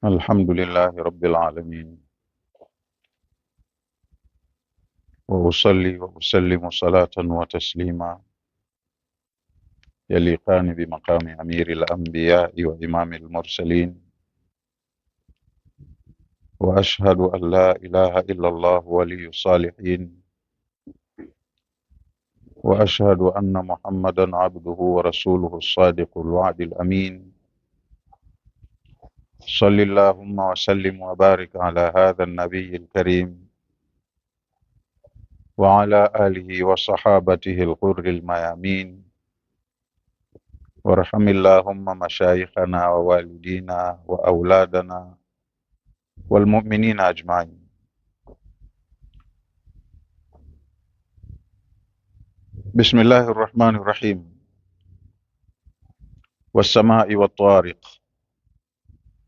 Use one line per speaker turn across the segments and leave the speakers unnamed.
الحمد لله رب العالمين، وأصلي وأسلم صلاة وتسليما يليقان بمقام أمير الأنبياء وإمام المرسلين، وأشهد أن لا إله إلا الله ولي الصالحين، وأشهد أن محمدا عبده ورسوله الصادق الوعد الأمين. صل اللهم وسلم وبارك على هذا النبي الكريم وعلى آله وصحابته الغر الميامين، وارحم اللهم مشايخنا ووالدينا وأولادنا والمؤمنين أجمعين. بسم الله الرحمن الرحيم. والسماء والطارق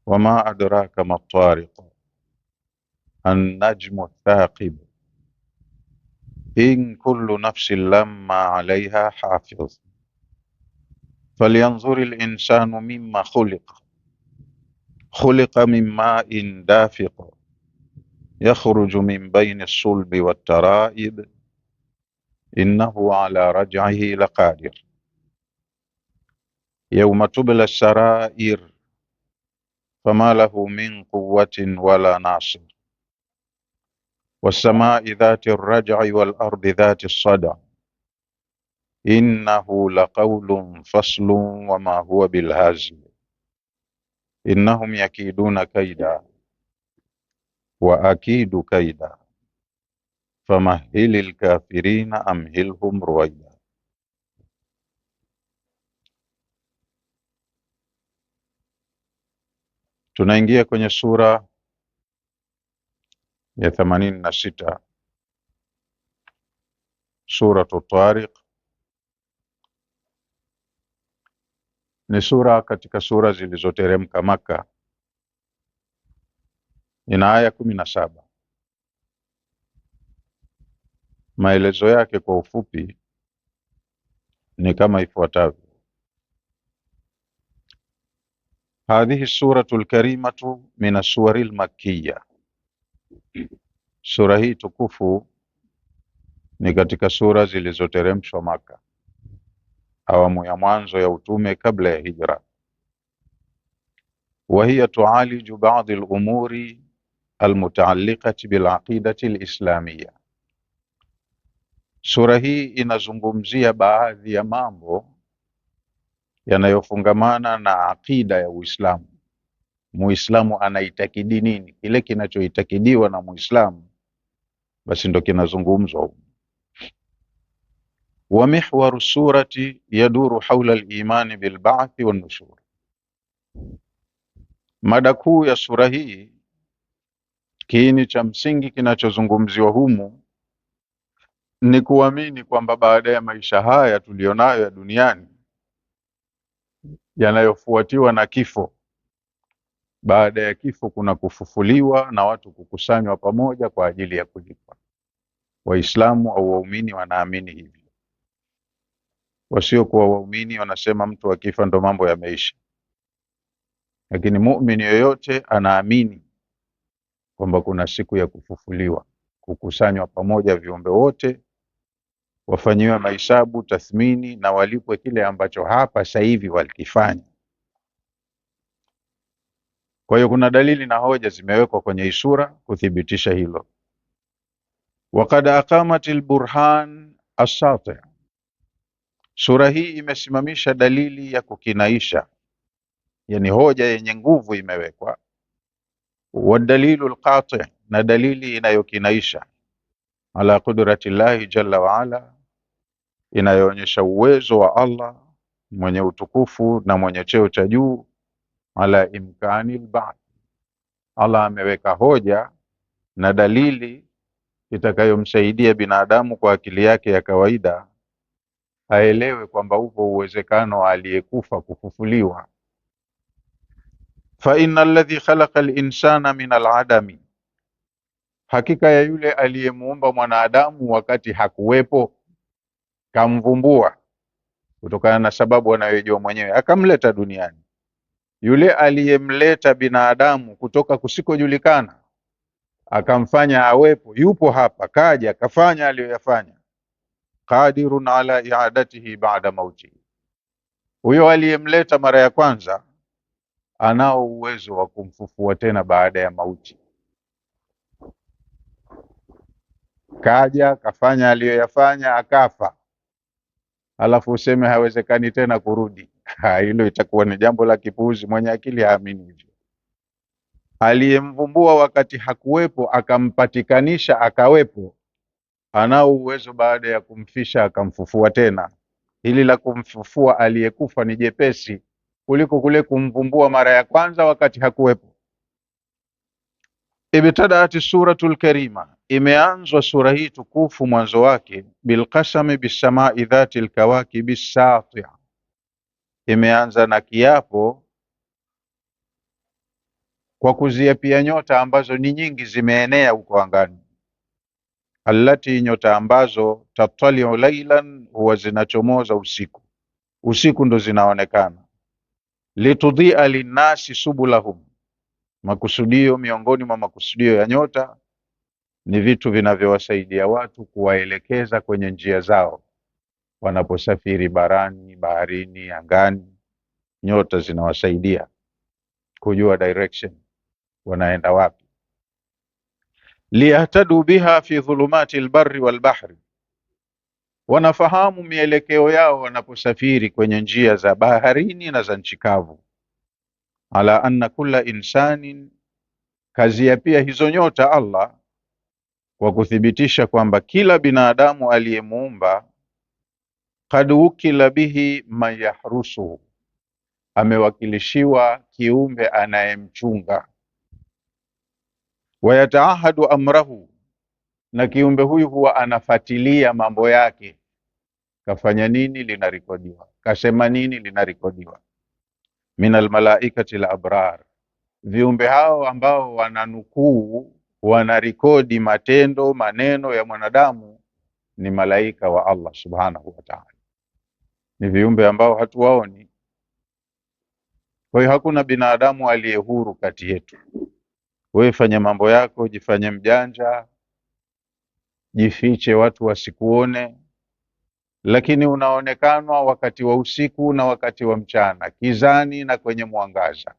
وما أدراك ما الطارق النجم الثاقب إن كل نفس لما عليها حافظ فلينظر الإنسان مما خلق من ماء دافق يخرج من بين الصلب والترائب إنه على رجعه لقادر يوم تبلى السرائر فما له من قوة ولا ناصر والسماء ذات الرجع والأرض ذات الصدع إنه لقول فصل وما هو بالهزل إنهم يكيدون كيدا وأكيد كيدا فمهل الكافرين أمهلهم رويدا. Tunaingia kwenye sura ya 86, Suratu Tariq. Ni sura katika sura zilizoteremka Maka. Ina aya 17. Maelezo yake kwa ufupi ni kama ifuatavyo: hadhihi suratu lkarimatu min assuwari lmakkiya, sura hii tukufu ni katika sura zilizoteremshwa Maka, awamu ya mwanzo ya utume kabla ya hijra. Wa hiya tualiju ba'd al-umuri almutaalliqati bilaqidati alislamiyya, sura hii inazungumzia baadhi ya mambo yanayofungamana na aqida ya Uislamu. Muislamu anaitakidi nini? Kile kinachoitakidiwa na Muislamu basi ndo kinazungumzwa. Wa mihwaru surati yaduru hawla al-imani bilba'thi wan-nushur, mada kuu ya sura hii, kiini cha msingi kinachozungumziwa humu ni kuamini kwamba baada ya maisha haya tulionayo ya duniani yanayofuatiwa na kifo, baada ya kifo kuna kufufuliwa na watu kukusanywa pamoja kwa ajili ya kulipwa. Waislamu au waumini wanaamini hivyo. Wasiokuwa waumini wanasema mtu akifa ndo mambo yameisha, lakini muumini yoyote anaamini kwamba kuna siku ya kufufuliwa, kukusanywa pamoja viumbe wote, wafanyiwe mahesabu, tathmini na walipwe kile ambacho hapa sasa hivi walikifanya. Kwa hiyo kuna dalili na hoja zimewekwa kwenye hii sura kuthibitisha hilo. Waqad aqamatil burhan as-sati', sura hii imesimamisha dalili ya kukinaisha, yani hoja yenye nguvu imewekwa. Wa dalilu al-qati', na dalili inayokinaisha, ala qudrati llahi jalla wa ala, inayoonyesha uwezo wa Allah mwenye utukufu na mwenye cheo cha juu, ala imkani al-ba'th. Allah ameweka hoja na dalili itakayomsaidia binadamu kwa akili yake ya kawaida aelewe kwamba upo uwezekano wa aliyekufa kufufuliwa. Fa innal ladhi khalaqa al-insana min al-adami, hakika ya yule aliyemuumba mwanadamu wakati hakuwepo, kamvumbua kutokana na sababu anayojua mwenyewe, akamleta duniani. Yule aliyemleta binadamu kutoka kusikojulikana akamfanya awepo, yupo hapa, kaja kafanya aliyoyafanya, qadirun ala i'adatihi ba'da mauti. Huyo aliyemleta mara ya kwanza anao uwezo wa kumfufua tena baada ya mauti. Kaja kafanya aliyoyafanya akafa, alafu useme hawezekani tena kurudi. Hilo itakuwa ni jambo la kipuuzi, mwenye akili haamini hivyo. Aliyemvumbua wakati hakuwepo akampatikanisha akawepo, anao uwezo baada ya kumfisha akamfufua tena. Hili la kumfufua aliyekufa ni jepesi kuliko kule kumvumbua mara ya kwanza wakati hakuwepo. Ibtadaati suratul karima, imeanzwa sura hii tukufu mwanzo wake bilqasami bisamai dhati lkawakibi satia, imeanza na kiapo kwa kuziapia nyota ambazo ni nyingi zimeenea huko angani, allati, nyota ambazo tataliu lailan, huwa zinachomoza usiku, usiku ndo zinaonekana. Litudhia linnasi subulahum, makusudio miongoni mwa makusudio ya nyota ni vitu vinavyowasaidia watu kuwaelekeza kwenye njia zao wanaposafiri barani, baharini, angani. Nyota zinawasaidia kujua direction, wanaenda wapi. Liyahtadu biha fi dhulumati albarri walbahri, wanafahamu mielekeo yao wanaposafiri kwenye njia za baharini na za nchi kavu. Ala anna kulla insanin, kazi ya pia hizo nyota Allah kwa kuthibitisha kwamba kila binadamu aliyemuumba, kad wukila bihi man yahrusuhu, amewakilishiwa kiumbe anayemchunga. Wayataahadu amrahu, na kiumbe huyu huwa anafatilia mambo yake, kafanya nini linarekodiwa, kasema nini linarekodiwa. Min almalaikati alabrar, viumbe hao ambao wananukuu, wanarekodi matendo, maneno ya mwanadamu ni malaika wa Allah subhanahu wa ta'ala. Ni viumbe ambao hatuwaoni. Kwa hiyo hakuna binadamu aliye huru kati yetu. Wewe fanya mambo yako, jifanye mjanja, jifiche watu wasikuone, lakini unaonekanwa wakati wa usiku na wakati wa mchana, kizani na kwenye mwangaza.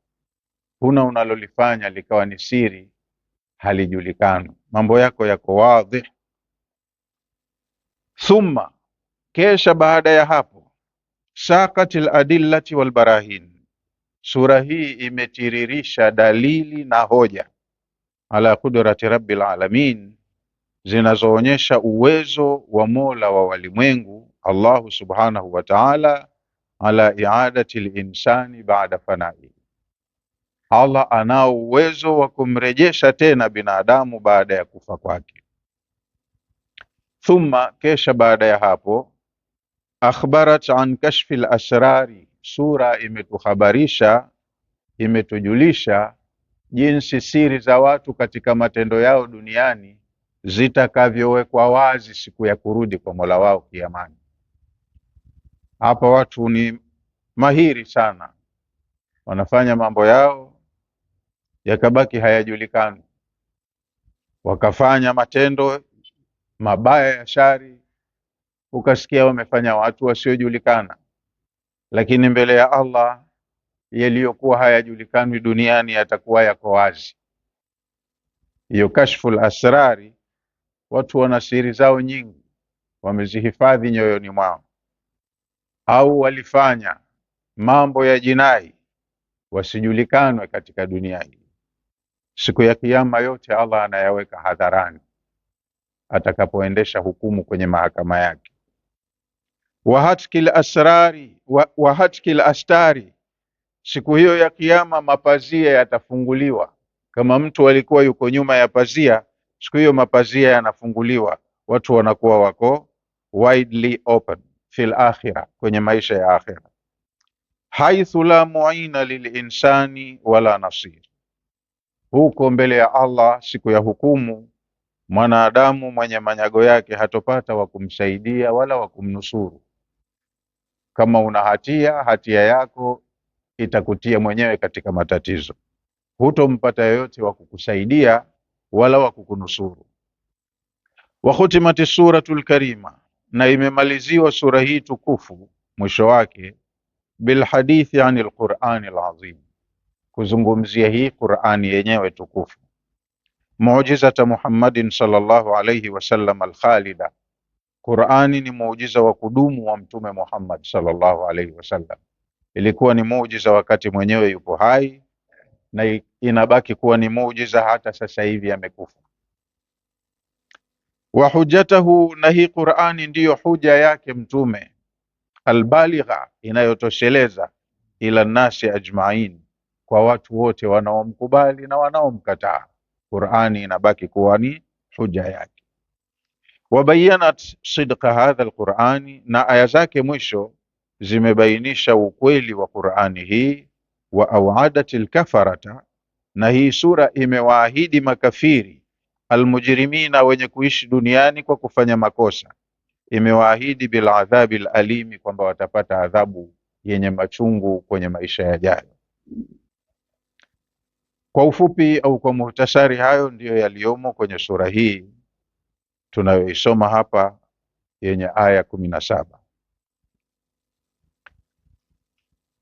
Huna unalolifanya likawa ni siri, halijulikani. Mambo yako yako wazi. Thumma, kesha baada ya hapo, saqatil adillati wal barahin, sura hii imetiririsha dalili na hoja ala qudrati rabbil alamin, zinazoonyesha uwezo wa Mola wa walimwengu Allahu subhanahu wa ta'ala ala i'adati linsani ba'da fanai. Allah anao uwezo wa kumrejesha tena binadamu baada ya kufa kwake. Thumma, kesha baada ya hapo, akhbarat an kashfi al-asrari, sura imetuhabarisha, imetujulisha jinsi siri za watu katika matendo yao duniani zitakavyowekwa wazi siku ya kurudi kwa Mola wao kiamani. Hapa watu ni mahiri sana, wanafanya mambo yao yakabaki hayajulikani, wakafanya matendo mabaya ya shari, ukasikia wamefanya watu wasiojulikana, lakini mbele ya Allah yaliyokuwa hayajulikani duniani yatakuwa yako wazi. Hiyo kashful asrari, watu wana siri zao nyingi, wamezihifadhi nyoyoni mwao, au walifanya mambo ya jinai wasijulikanwe katika dunia hii. Siku ya Kiyama yote Allah anayaweka hadharani atakapoendesha hukumu kwenye mahakama yake. Wahatkil asrari wahatkil astari, siku hiyo ya Kiyama mapazia yatafunguliwa. Kama mtu alikuwa yuko nyuma ya pazia, siku hiyo mapazia yanafunguliwa, watu wanakuwa wako widely open fil akhirah, kwenye maisha ya akhira. Haithu la muina lilinsani wala nasir, huko mbele ya Allah siku ya hukumu, mwanadamu mwenye manyago yake hatopata wa kumsaidia wala wa kumnusuru. Kama una hatia, hatia yako itakutia mwenyewe katika matatizo. Hutompata yoyote wa kukusaidia wala wa kukunusuru. Wa khutimati suratul karima, na imemaliziwa sura hii tukufu mwisho wake bilhadithi anil Qur'ani alazim, kuzungumzia hii Qur'ani yenyewe tukufu. Muujizata Muhammadin sallallahu alayhi wasallam alkhalida, Qur'ani ni muujiza wa kudumu wa Mtume Muhammad sallallahu alayhi wasallam. Ilikuwa ni muujiza wakati mwenyewe yupo hai, na inabaki kuwa ni muujiza hata sasa hivi amekufa. Wa hujjatahu, na hii Qur'ani ndiyo huja yake Mtume, albaligha, inayotosheleza, ila nasi ajma'in, kwa watu wote wanaomkubali na wanaomkataa. Qur'ani inabaki kuwa ni huja yake. Wabayanat sidqa hadha alqur'ani, na aya zake mwisho zimebainisha ukweli wa Qur'ani hii. Wa awadat alkafarata, na hii sura imewaahidi makafiri, almujrimina, wenye kuishi duniani kwa kufanya makosa, imewaahidi bil adhabi alalimi, kwamba watapata adhabu yenye machungu kwenye maisha yajayo. Kwa ufupi au kwa muhtasari, hayo ndiyo yaliyomo kwenye sura hii tunayoisoma hapa yenye aya 17.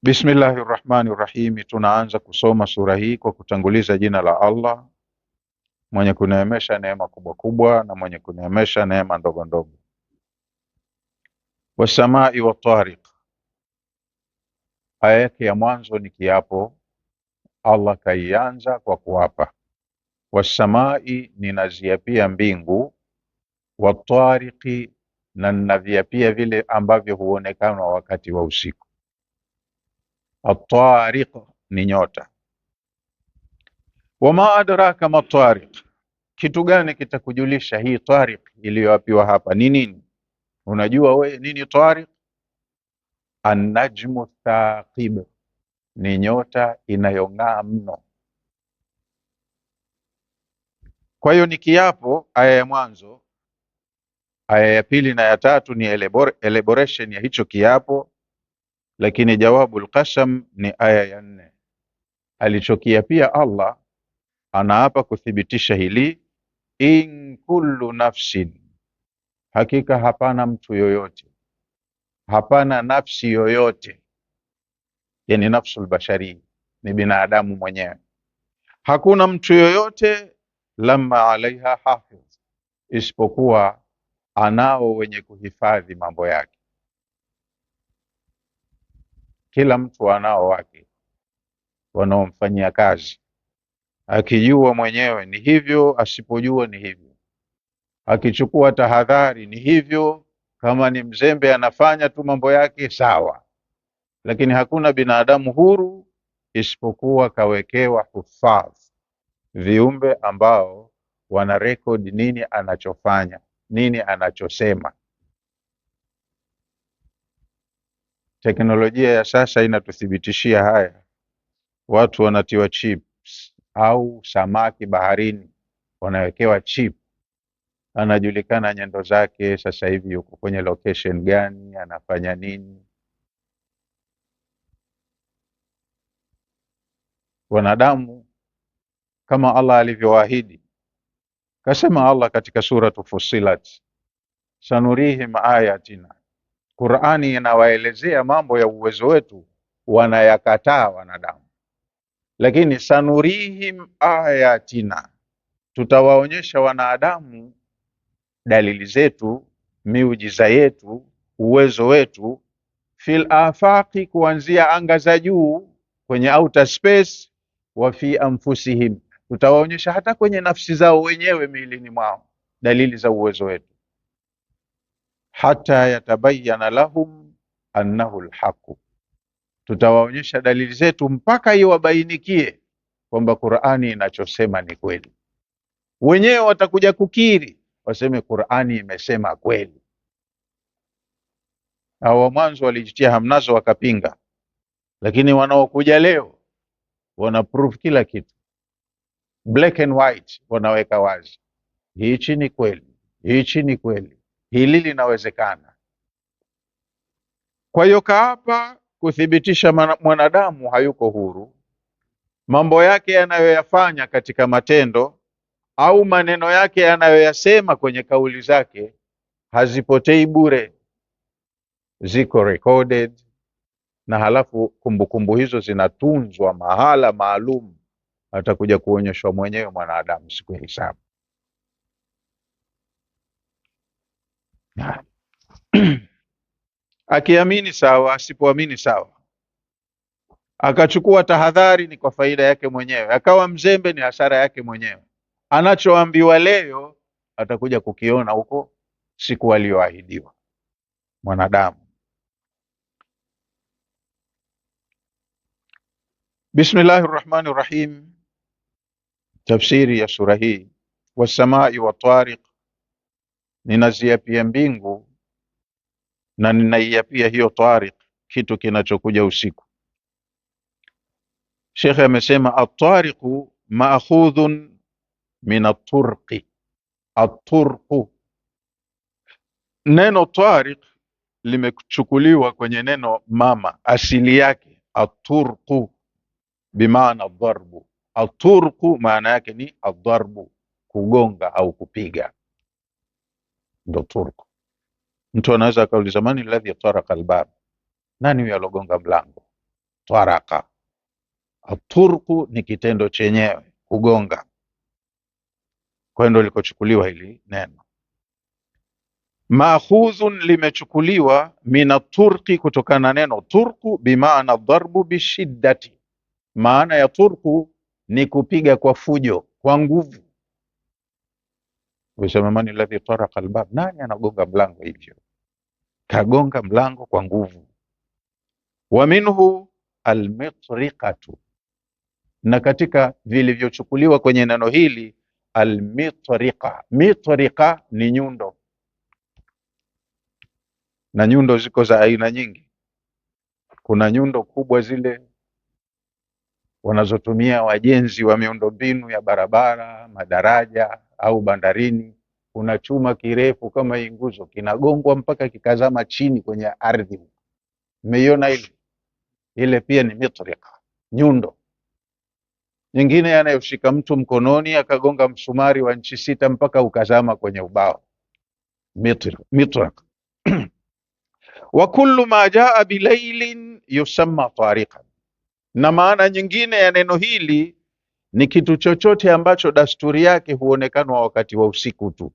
Bismillahir Rahmanir Rahim. Tunaanza kusoma sura hii kwa kutanguliza jina la Allah, mwenye kuneemesha neema kubwa kubwa na mwenye kuneemesha neema ndogo ndogo. Wasamai wa tariq, aya yake ya mwanzo ni kiapo. Allah kaianza kwa kuapa. Wasamai, ninaziapia mbingu. Watariqi, na ninaviapia vile ambavyo huonekana wakati wa usiku. Atariq ni nyota. Wama adraka matariq, kitu gani kitakujulisha hii tariq iliyoapiwa hapa ni nini? Unajua wewe nini tariq? An-najmu thaqib, ni nyota inayong'aa mno. Kwa hiyo ni kiapo, aya ya mwanzo. Aya ya pili na ya tatu ni elaboration ya hicho kiapo, lakini jawabu alqasam ni aya ya 4. Alichokiapia Allah, anaapa kuthibitisha hili. In kullu nafsin, hakika hapana mtu yoyote, hapana nafsi yoyote, yani nafsul bashari ni binadamu mwenyewe. Hakuna mtu yoyote, lamma alaiha hafiz, isipokuwa anao wenye kuhifadhi mambo yake. Kila mtu anao wake wanaomfanyia kazi, akijua mwenyewe ni hivyo, asipojua ni hivyo, akichukua tahadhari ni hivyo, kama ni mzembe anafanya tu mambo yake sawa. Lakini hakuna binadamu huru isipokuwa kawekewa hufadh, viumbe ambao wana record nini anachofanya, nini anachosema. Teknolojia ya sasa inatuthibitishia haya. Watu wanatiwa chips, au samaki baharini wanawekewa chip, anajulikana nyendo zake, sasa hivi yuko kwenye location gani, anafanya nini. Wanadamu kama Allah alivyoahidi, kasema Allah katika suratu Fussilat, sanurihim ayatina. Qur'ani inawaelezea mambo ya uwezo wetu, wanayakataa wanadamu. Lakini sanurihim ayatina, tutawaonyesha wanadamu dalili zetu, miujiza yetu, uwezo wetu, fil afaqi, kuanzia anga za juu kwenye outer space, wa fi anfusihim, tutawaonyesha hata kwenye nafsi zao wenyewe, miilini mwao, dalili za uwezo wetu. Hata yatabayana lahum annahu alhaqu, tutawaonyesha dalili zetu mpaka iwabainikie kwamba Qur'ani inachosema ni kweli. Wenyewe watakuja kukiri, waseme Qur'ani imesema kweli. Hao mwanzo walijitia hamnazo wakapinga, lakini wanaokuja leo wana proof kila kitu, black and white, wanaweka wazi, hichi ni kweli, hichi ni kweli, hili linawezekana. Kwa hiyo kaapa kuthibitisha mwanadamu hayuko huru, mambo yake yanayoyafanya katika matendo au maneno yake yanayoyasema kwenye kauli zake hazipotei bure, ziko recorded, na halafu kumbukumbu hizo zinatunzwa mahala maalum, atakuja kuonyeshwa mwenyewe mwanadamu siku ya hisabu. Akiamini sawa, asipoamini sawa. Akachukua tahadhari ni kwa faida yake mwenyewe, akawa mzembe ni hasara yake mwenyewe. Anachoambiwa leo atakuja kukiona huko siku aliyoahidiwa mwanadamu. Bismillahir Rahmanir Rahim. Tafsiri ya sura hii, wasamai wa tariq, ninaziapia mbingu na ninaiapia hiyo tariq, kitu kinachokuja usiku. Sheikh amesema at-tariqu ma'khudhun min at-turqi. At-turqu, neno tariq limechukuliwa kwenye neno mama, asili yake at-turqu bimaana dharbu. At-turqu maana yake ni ad-darbu, kugonga au kupiga, ndo turqu. Mtu anaweza akauliza, mani alladhi taraka albab, nani huyo alogonga mlango? Taraka. Aturku ni kitendo chenyewe, kugonga. Kwa hiyo ndo likochukuliwa hili neno. Maakhudhun, limechukuliwa mina turqi, kutokana na neno turku, bimaana dharbu bishiddati. Maana ya turku ni kupiga kwa fujo, kwa nguvu. Usema mani alladhi taraka albab, nani anagonga mlango hivyo? Kagonga mlango kwa nguvu. Wa minhu almitriqatu, na katika vilivyochukuliwa kwenye neno hili almitriqa. Mitriqa ni nyundo, na nyundo ziko za aina nyingi. Kuna nyundo kubwa zile wanazotumia wajenzi wa miundombinu ya barabara, madaraja au bandarini. Kuna chuma kirefu kama hii nguzo, kinagongwa mpaka kikazama chini kwenye ardhi. Umeiona ile? Ile pia ni mitriqa, nyundo. Nyingine yanayoshika mtu mkononi akagonga msumari wa inchi 6 mpaka ukazama kwenye ubao, mitriq. Wa kullu ma jaa bilailin yusamma tariqan, na maana nyingine ya neno hili ni kitu chochote ambacho dasturi yake huonekanwa wakati wa usiku tu.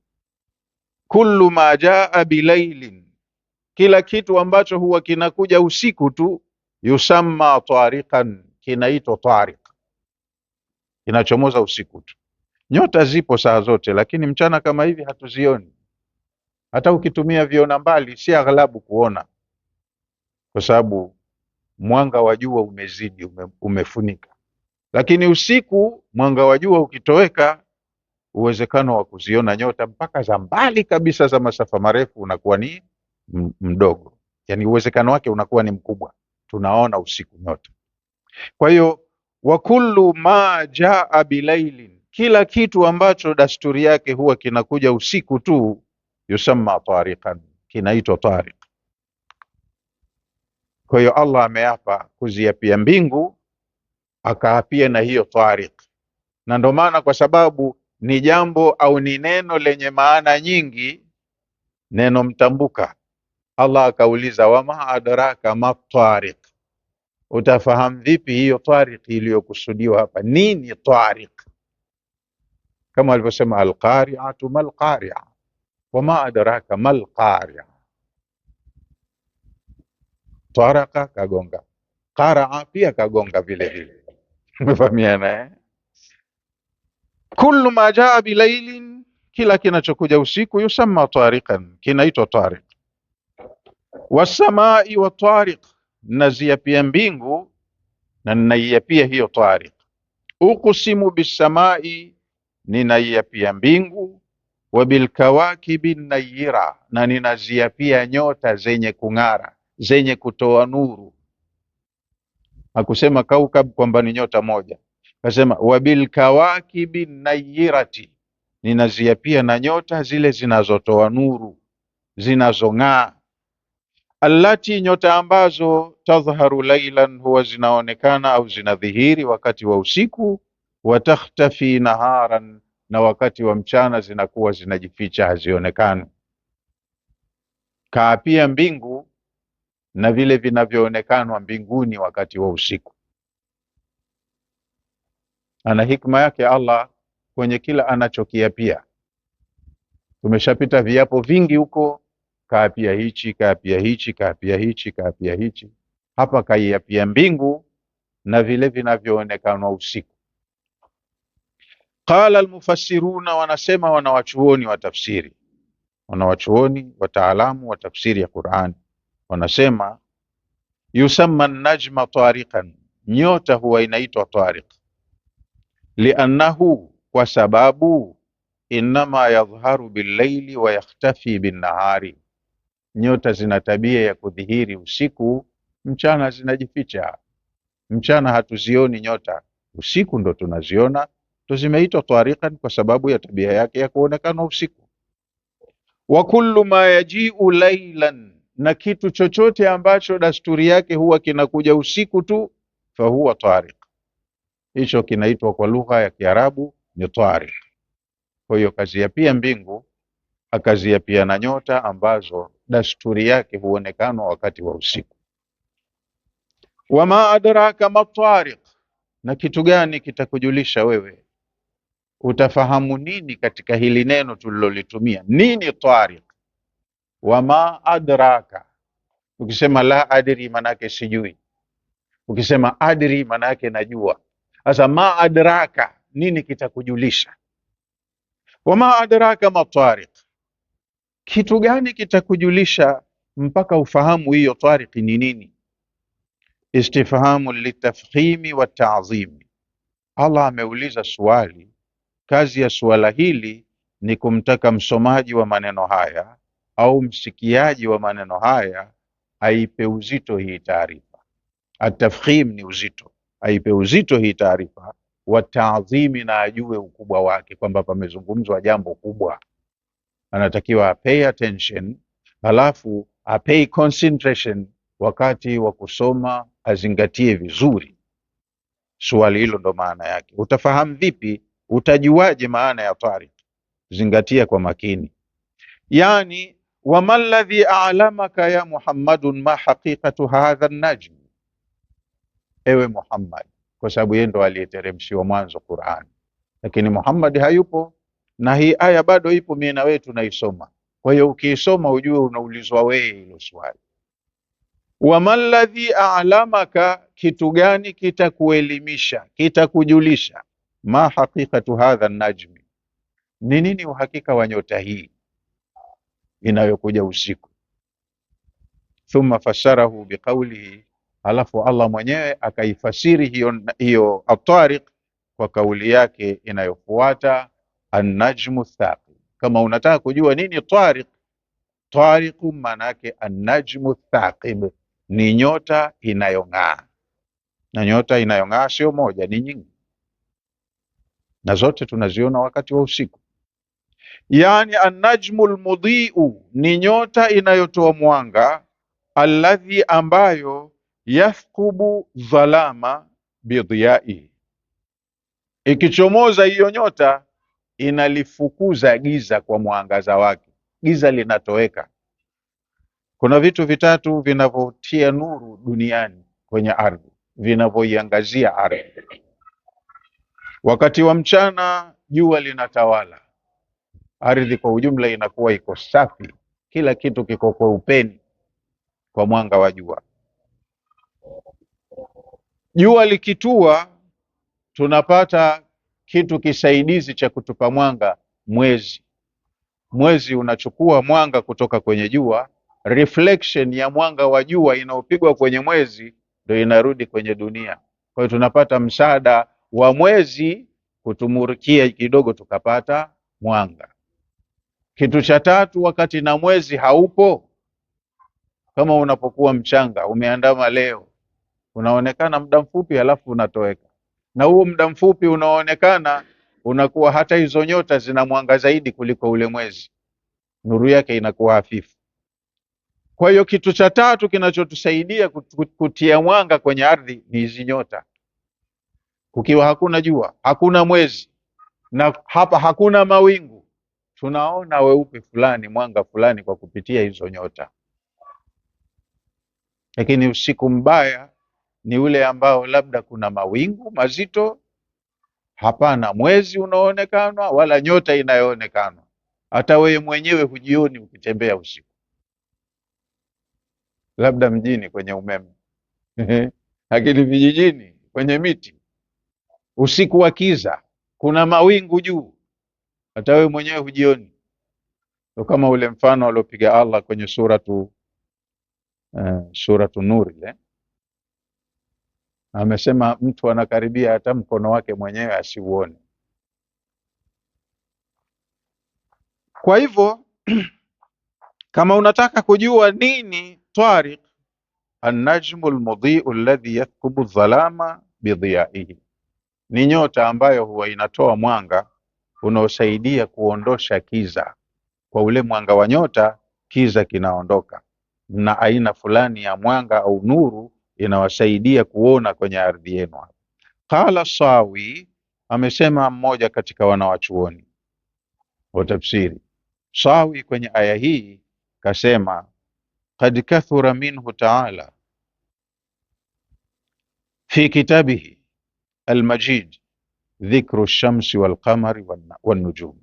Kullu ma jaa bilailin, kila kitu ambacho huwa kinakuja usiku tu, yusamma tariqan, kinaitwa tariq, kinachomoza usiku tu. Nyota zipo saa zote, lakini mchana kama hivi hatuzioni. Hata ukitumia viona mbali si aghlabu kuona, kwa sababu mwanga wa jua umezidi, umefunika. Lakini usiku mwanga wa jua ukitoweka, uwezekano wa kuziona nyota mpaka za mbali kabisa za masafa marefu unakuwa ni mdogo, yani uwezekano wake unakuwa ni mkubwa. Tunaona usiku nyota. Kwa hiyo wa kullu ma jaa bilailin, kila kitu ambacho dasturi yake huwa kinakuja usiku tu, yusamma tariqan, kinaitwa tariq. Kwa hiyo Allah ameapa kuziapia mbingu, akaapia na hiyo tariq. Na ndo maana, kwa sababu ni jambo au ni neno lenye maana nyingi, neno mtambuka, Allah akauliza, wama adraka ma tariq, utafahamu vipi hiyo tariq iliyokusudiwa hapa? Nini tariq? Kama alivyosema alqari'atu malqari'a, wama adraka malqari'a. Taraka kagonga, qara'a pia kagonga vile vile. Umefahamiana eh? Kullu ma jaa bilailin, kila kinachokuja usiku, yusamma tariqan, kinaitwa tariq. Wasamai wa tariq, naziapia mbingu na ninaiapia hiyo tariq. Uqsimu bisamai, ninaiapia mbingu. Wa bilkawakibi nayira, na ninaziapia nyota zenye kung'ara, zenye kutoa nuru. Hakusema kaukab kwamba ni nyota moja, kasema wa bilkawakibi nayirati, ninaziapia na nyota zile zinazotoa nuru, zinazong'aa. allati, nyota ambazo tadhharu lailan, huwa zinaonekana au zinadhihiri wakati wa usiku, wa takhtafi naharan, na wakati wa mchana zinakuwa zinajificha, hazionekani. Kaapia mbingu na vile vinavyoonekana mbinguni wakati wa usiku. Ana hikma yake Allah kwenye kila anachokiapia. Tumeshapita viapo vingi huko, kaapia hichi, kaapia hichi, kaapia hichi, kaapia hichi. Hapa kaiapia mbingu na vile vinavyoonekana usiku. Qala almufassiruna, wanasema wanawachuoni wa tafsiri, wanawachuoni wataalamu wa tafsiri ya Qur'an, wanasema yusamma najma tariqan, nyota huwa inaitwa tariq, liannahu, kwa sababu, innama yadhharu billaili wa yakhtafi binnahari, nyota zina tabia ya kudhihiri usiku, mchana zinajificha. Mchana hatuzioni nyota, usiku ndo tunaziona. Ndo zimeitwa tariqan kwa sababu ya tabia yake ya kuonekana usiku. Wa kullu ma yaji'u laylan, na kitu chochote ambacho dasturi yake huwa kinakuja usiku tu, fahuwa tariq, hicho kinaitwa kwa lugha ya Kiarabu ni tariq. Kwa hiyo kaziapia mbingu, akaziapia na nyota ambazo dasturi yake huonekana wakati wa usiku. Wama adraka ma tariq, na kitu gani kitakujulisha wewe, utafahamu nini katika hili neno tulilolitumia, nini tariq? Wama adraka, ukisema la adri manake sijui, ukisema adri manake najua. Sasa ma adraka, nini kitakujulisha? Wama adraka ma tariq, kitu gani kitakujulisha mpaka ufahamu hiyo tariq ni nini? Istifhamu litafkhimi wa ta'zimi. Allah ameuliza swali, kazi ya suala hili ni kumtaka msomaji wa maneno haya au msikiaji wa maneno haya aipe uzito hii taarifa. Atafkhim ni uzito, aipe uzito hii taarifa. Wa ta'zimi, na ajue ukubwa wake, kwamba pamezungumzwa jambo kubwa, anatakiwa pay attention, halafu pay concentration wakati wa kusoma, azingatie vizuri. Swali hilo ndo maana yake. Utafahamu vipi? Utajuaje maana ya tariq? Zingatia kwa makini. Yani, wama alladhi a'lamaka ya Muhammadun ma haqiqatu hadha an-najm, ewe Muhammad, kwa sababu yeye ndo aliyeteremshiwa mwanzo Qur'an, lakini Muhammad hayupo na hii aya bado ipo, mimi na wewe tunaisoma. Kwa hiyo ukiisoma ujue unaulizwa wewe hilo swali. Wama alladhi a'lamaka, kitu gani kitakuelimisha, kitakujulisha, ma haqiqatu hadha an-najm, ni nini uhakika wa nyota hii inayokuja usiku. Thumma fassarahu biqaulihi, halafu Allah mwenyewe akaifasiri hiyo at-tariq kwa kauli yake inayofuata, an-najmu thaqib. Kama unataka kujua nini tariq, tariqu maana yake an-najmu thaqib, ni nyota inayong'aa. Na nyota inayong'aa sio moja, ni nyingi, na zote tunaziona wakati wa usiku. Yani an-najmu al-mudhi'u, ni nyota inayotoa mwanga, alladhi, ambayo, yathqubu dhalama bidhiyai, ikichomoza hiyo nyota inalifukuza giza kwa mwangaza wake, giza linatoweka. Kuna vitu vitatu vinavyotia nuru duniani kwenye ardhi, vinavyoiangazia ardhi. Wakati wa mchana jua linatawala ardhi, kwa ujumla inakuwa iko safi, kila kitu kiko kwa upeni kwa mwanga wa jua. Jua likitua, tunapata kitu kisaidizi cha kutupa mwanga, mwezi. Mwezi unachukua mwanga kutoka kwenye jua, reflection ya mwanga wa jua inaopigwa kwenye mwezi ndio inarudi kwenye dunia. Kwa hiyo tunapata msaada wa mwezi kutumurukia kidogo, tukapata mwanga. Kitu cha tatu, wakati na mwezi haupo, kama unapokuwa mchanga umeandama leo, unaonekana muda mfupi halafu unatoweka, na huo muda mfupi unaonekana unakuwa hata hizo nyota zina mwanga zaidi kuliko ule mwezi, nuru yake inakuwa hafifu. Kwa hiyo kitu cha tatu kinachotusaidia kutia mwanga kwenye ardhi ni hizi nyota. Kukiwa hakuna jua, hakuna mwezi, na hapa hakuna mawingu, tunaona weupe fulani, mwanga fulani kwa kupitia hizo nyota. Lakini usiku mbaya ni ule ambao labda kuna mawingu mazito, hapana mwezi unaoonekana wala nyota inayoonekana, hata wewe mwenyewe hujioni ukitembea usiku, labda mjini kwenye umeme lakini vijijini kwenye miti, usiku wa kiza, kuna mawingu juu, hata wewe mwenyewe hujioni. Ndio kama ule mfano aliopiga Allah kwenye suratu Nur ile, amesema mtu anakaribia hata mkono wake mwenyewe asiuone. Kwa hivyo kama unataka kujua nini tariq, an-najmu al-mudhi'u alladhi yathqubu dhalama bidhiyaihi, ni nyota ambayo huwa inatoa mwanga unaosaidia kuondosha kiza. Kwa ule mwanga wa nyota kiza kinaondoka, na aina fulani ya mwanga au nuru inawasaidia kuona kwenye ardhi yenu. Qala Sawi, amesema mmoja katika wanawachuoni wa tafsiri, Sawi kwenye aya hii kasema, qad kathura minhu ta'ala fi kitabihi al-majid dhikru ash-shamsi wal-qamari wan-nujum.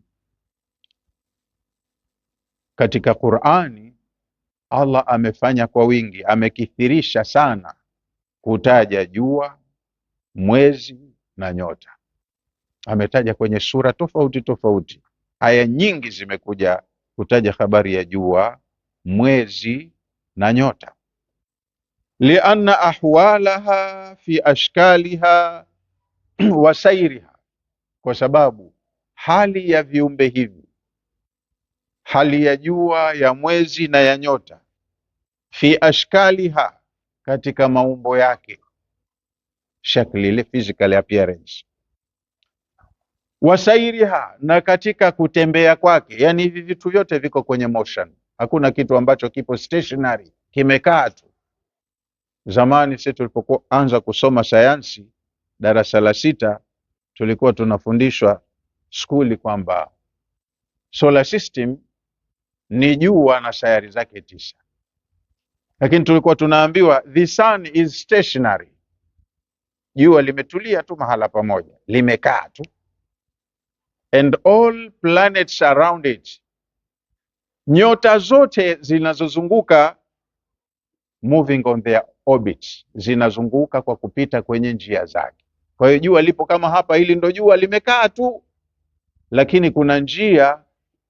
Katika Qur'ani Allah amefanya kwa wingi, amekithirisha sana kutaja jua, mwezi na nyota. Ametaja kwenye sura tofauti tofauti, aya nyingi zimekuja kutaja habari ya jua, mwezi na nyota. Lianna ahwalaha fi ashkaliha wa sayriha, kwa sababu hali ya viumbe hivi, hali ya jua, ya mwezi na ya nyota, fi ashkaliha, katika maumbo yake, shakli ile physical appearance, wasairiha, na katika kutembea kwake. Yani hivi vitu vyote viko kwenye motion, hakuna kitu ambacho kipo stationary kimekaa tu. Zamani sisi tulipoanza kusoma sayansi darasa la 6, tulikuwa tunafundishwa skuli kwamba solar system ni jua na sayari zake 9, lakini tulikuwa tunaambiwa the sun is stationary, jua limetulia tu mahala pamoja, limekaa tu, and all planets around it, nyota zote zinazozunguka, moving on their orbits, zinazunguka kwa kupita kwenye njia zake. Kwa hiyo jua lipo kama hapa, hili ndo jua limekaa tu, lakini kuna njia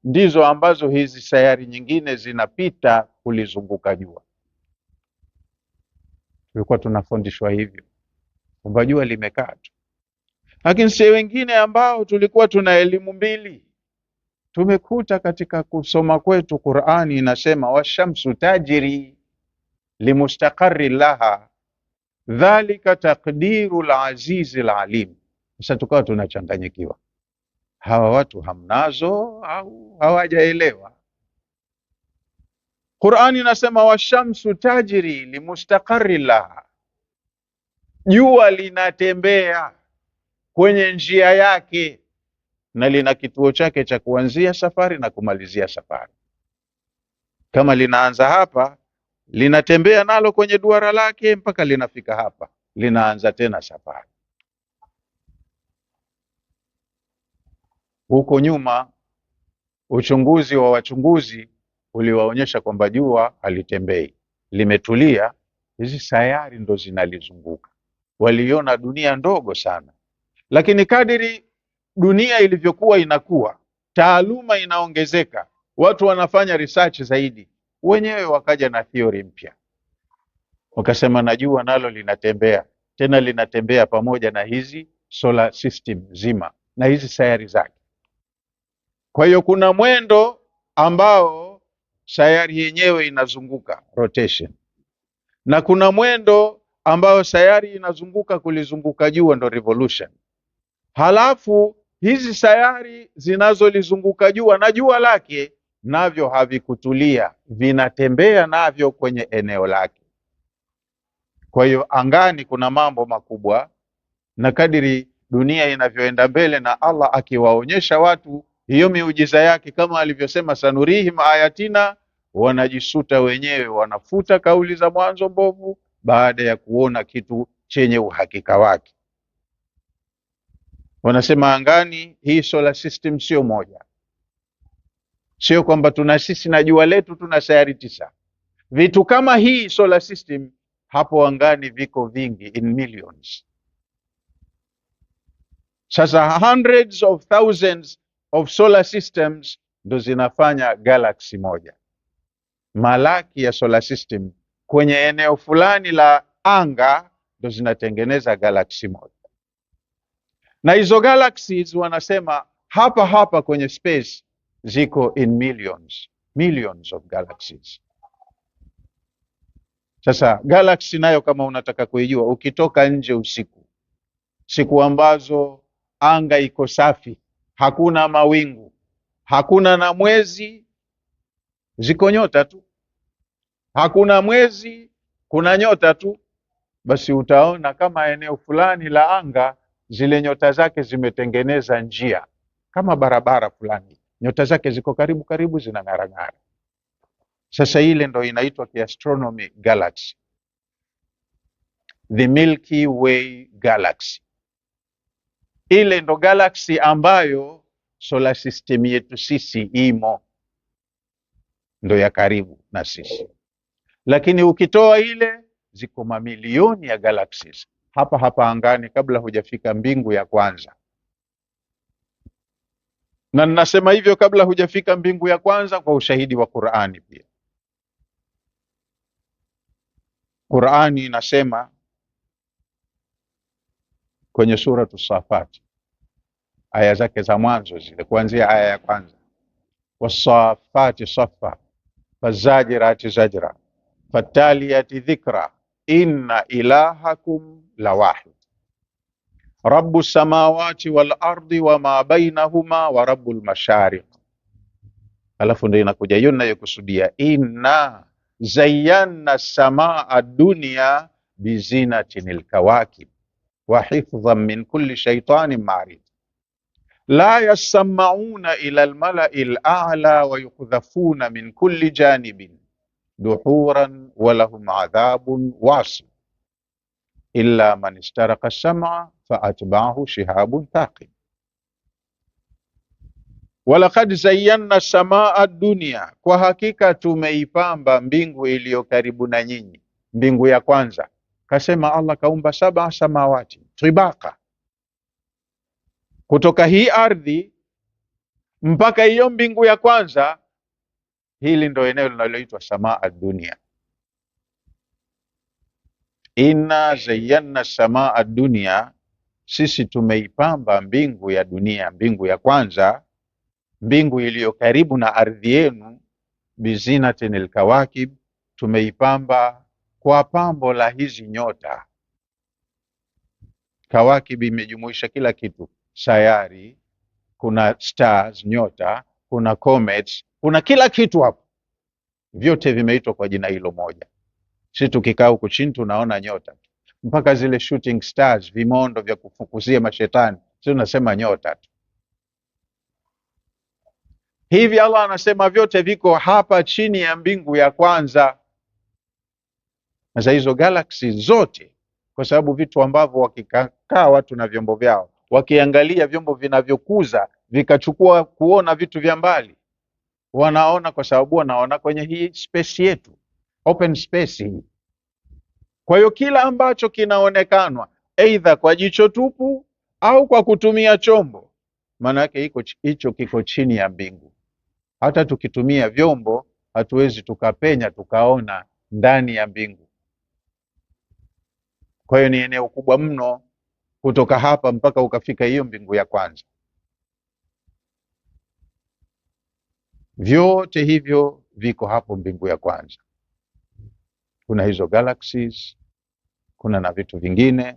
ndizo ambazo hizi sayari nyingine zinapita kulizunguka jua. Tulikuwa tunafundishwa hivyo kwamba jua limekaa tu. Lakini sisi wengine ambao tulikuwa tuna elimu mbili, tumekuta katika kusoma kwetu Qur'ani inasema washamsu tajri limustaqarri laha dhalika taqdirul azizil alim. Sasa tukawa tunachanganyikiwa, hawa watu hamnazo au hawajaelewa? Qur'ani inasema washamsu tajri limustaqarri laha, jua linatembea kwenye njia yake na lina kituo chake cha kuanzia safari na kumalizia safari. Kama linaanza hapa, linatembea nalo kwenye duara lake mpaka linafika hapa, linaanza tena safari. Huko nyuma uchunguzi wa wachunguzi uliwaonyesha kwamba jua halitembei, limetulia, hizi sayari ndo zinalizunguka. Waliona dunia ndogo sana, lakini kadiri dunia ilivyokuwa inakuwa, taaluma inaongezeka, watu wanafanya research zaidi, wenyewe wakaja na theory mpya, wakasema na jua nalo linatembea, tena linatembea pamoja na hizi solar system zima na hizi sayari zake. Kwa hiyo kuna mwendo ambao sayari yenyewe inazunguka, rotation, na kuna mwendo ambao sayari inazunguka kulizunguka jua, ndo revolution. Halafu hizi sayari zinazolizunguka jua na jua lake navyo havikutulia, vinatembea navyo kwenye eneo lake. Kwa hiyo angani kuna mambo makubwa, na kadiri dunia inavyoenda mbele na Allah akiwaonyesha watu hiyo miujiza yake, kama alivyosema sanurihim ayatina, wanajisuta wenyewe, wanafuta kauli za mwanzo mbovu baada ya kuona kitu chenye uhakika wake. Wanasema angani hii solar system sio moja, sio kwamba tuna sisi na jua letu tuna sayari 9. Vitu kama hii solar system hapo angani viko vingi, in millions. Sasa hundreds of thousands of solar systems ndo zinafanya galaxy moja. Malaki ya solar system kwenye eneo fulani la anga ndo zinatengeneza galaxy moja, na hizo galaxies wanasema hapa hapa kwenye space ziko in millions, millions of galaxies. Sasa galaxy nayo kama unataka kuijua, ukitoka nje usiku, siku ambazo anga iko safi, hakuna mawingu, hakuna na mwezi, ziko nyota tu, hakuna mwezi, kuna nyota tu, basi utaona kama eneo fulani la anga zile nyota zake zimetengeneza njia kama barabara fulani, nyota zake ziko karibu karibu, zinang'arang'ara. Sasa ile ndo inaitwa kiastronomy galaxy, the Milky Way galaxy. Ile ndo galaxy ambayo solar system yetu sisi imo, ndo ya karibu na sisi. Lakini ukitoa ile, ziko mamilioni ya galaxies hapa hapa angani kabla hujafika mbingu ya kwanza. Na ninasema hivyo kabla hujafika mbingu ya kwanza kwa ushahidi wa Qur'ani pia. Qur'ani inasema kwenye suratu Safat, aya zake za mwanzo zile, kuanzia aya ya kwanza, wasafati safa fazajirati zajra fataliyati dhikra inna ilahakum lawahid rabbu samawati wal ardi wama bainahuma wa rabbul mashariq. Alafu ndio inakuja hiyo ninayokusudia, inna zayyana samaa dunya bizinatil kawakib wa hifdhan min kulli shaytanin marid la yasma'una ila almala'i al'ala wa yuqdhafuna min kulli janibin duhuran wa lahum adhabun wasi illa man istaraka as-sam'a fa atba'ahu shihabun thaqib. Walaqad zayyana samaa dunya, kwa hakika tumeipamba mbingu iliyo karibu na nyinyi. Mbingu ya kwanza kasema Allah kaumba 7 samawati tibaka, kutoka hii ardhi mpaka hiyo mbingu ya kwanza. Hili ndo eneo linaloitwa samaa dunia. Inna zayyana samaa dunia, sisi tumeipamba mbingu ya dunia, mbingu ya kwanza, mbingu iliyo karibu na ardhi yenu, bizinatin alkawakib, tumeipamba kwa pambo la hizi nyota. Kawakib imejumuisha kila kitu, sayari, kuna stars, nyota, kuna comets, kuna kila kitu hapo, vyote vimeitwa kwa jina hilo moja. Sisi tukikaa huku chini tunaona nyota, mpaka zile shooting stars, vimondo vya kufukuzia mashetani, sisi tunasema nyota tu. Hivi Allah anasema vyote viko hapa chini ya mbingu ya kwanza. Sasa hizo galaxy zote, kwa sababu vitu ambavyo wakikaa watu na vyombo vyao, wakiangalia vyombo vinavyokuza vikachukua kuona vitu vya mbali, wanaona, kwa sababu wanaona kwenye hii space yetu, open space hii. Kwa hiyo kila ambacho kinaonekanwa aidha kwa jicho tupu au kwa kutumia chombo, maana yake hicho kiko chini ya mbingu. Hata tukitumia vyombo hatuwezi tukapenya tukaona ndani ya mbingu. Kwa hiyo ni eneo kubwa mno kutoka hapa mpaka ukafika hiyo mbingu ya kwanza. Vyote hivyo viko hapo mbingu ya kwanza. Kuna hizo galaxies, kuna na vitu vingine.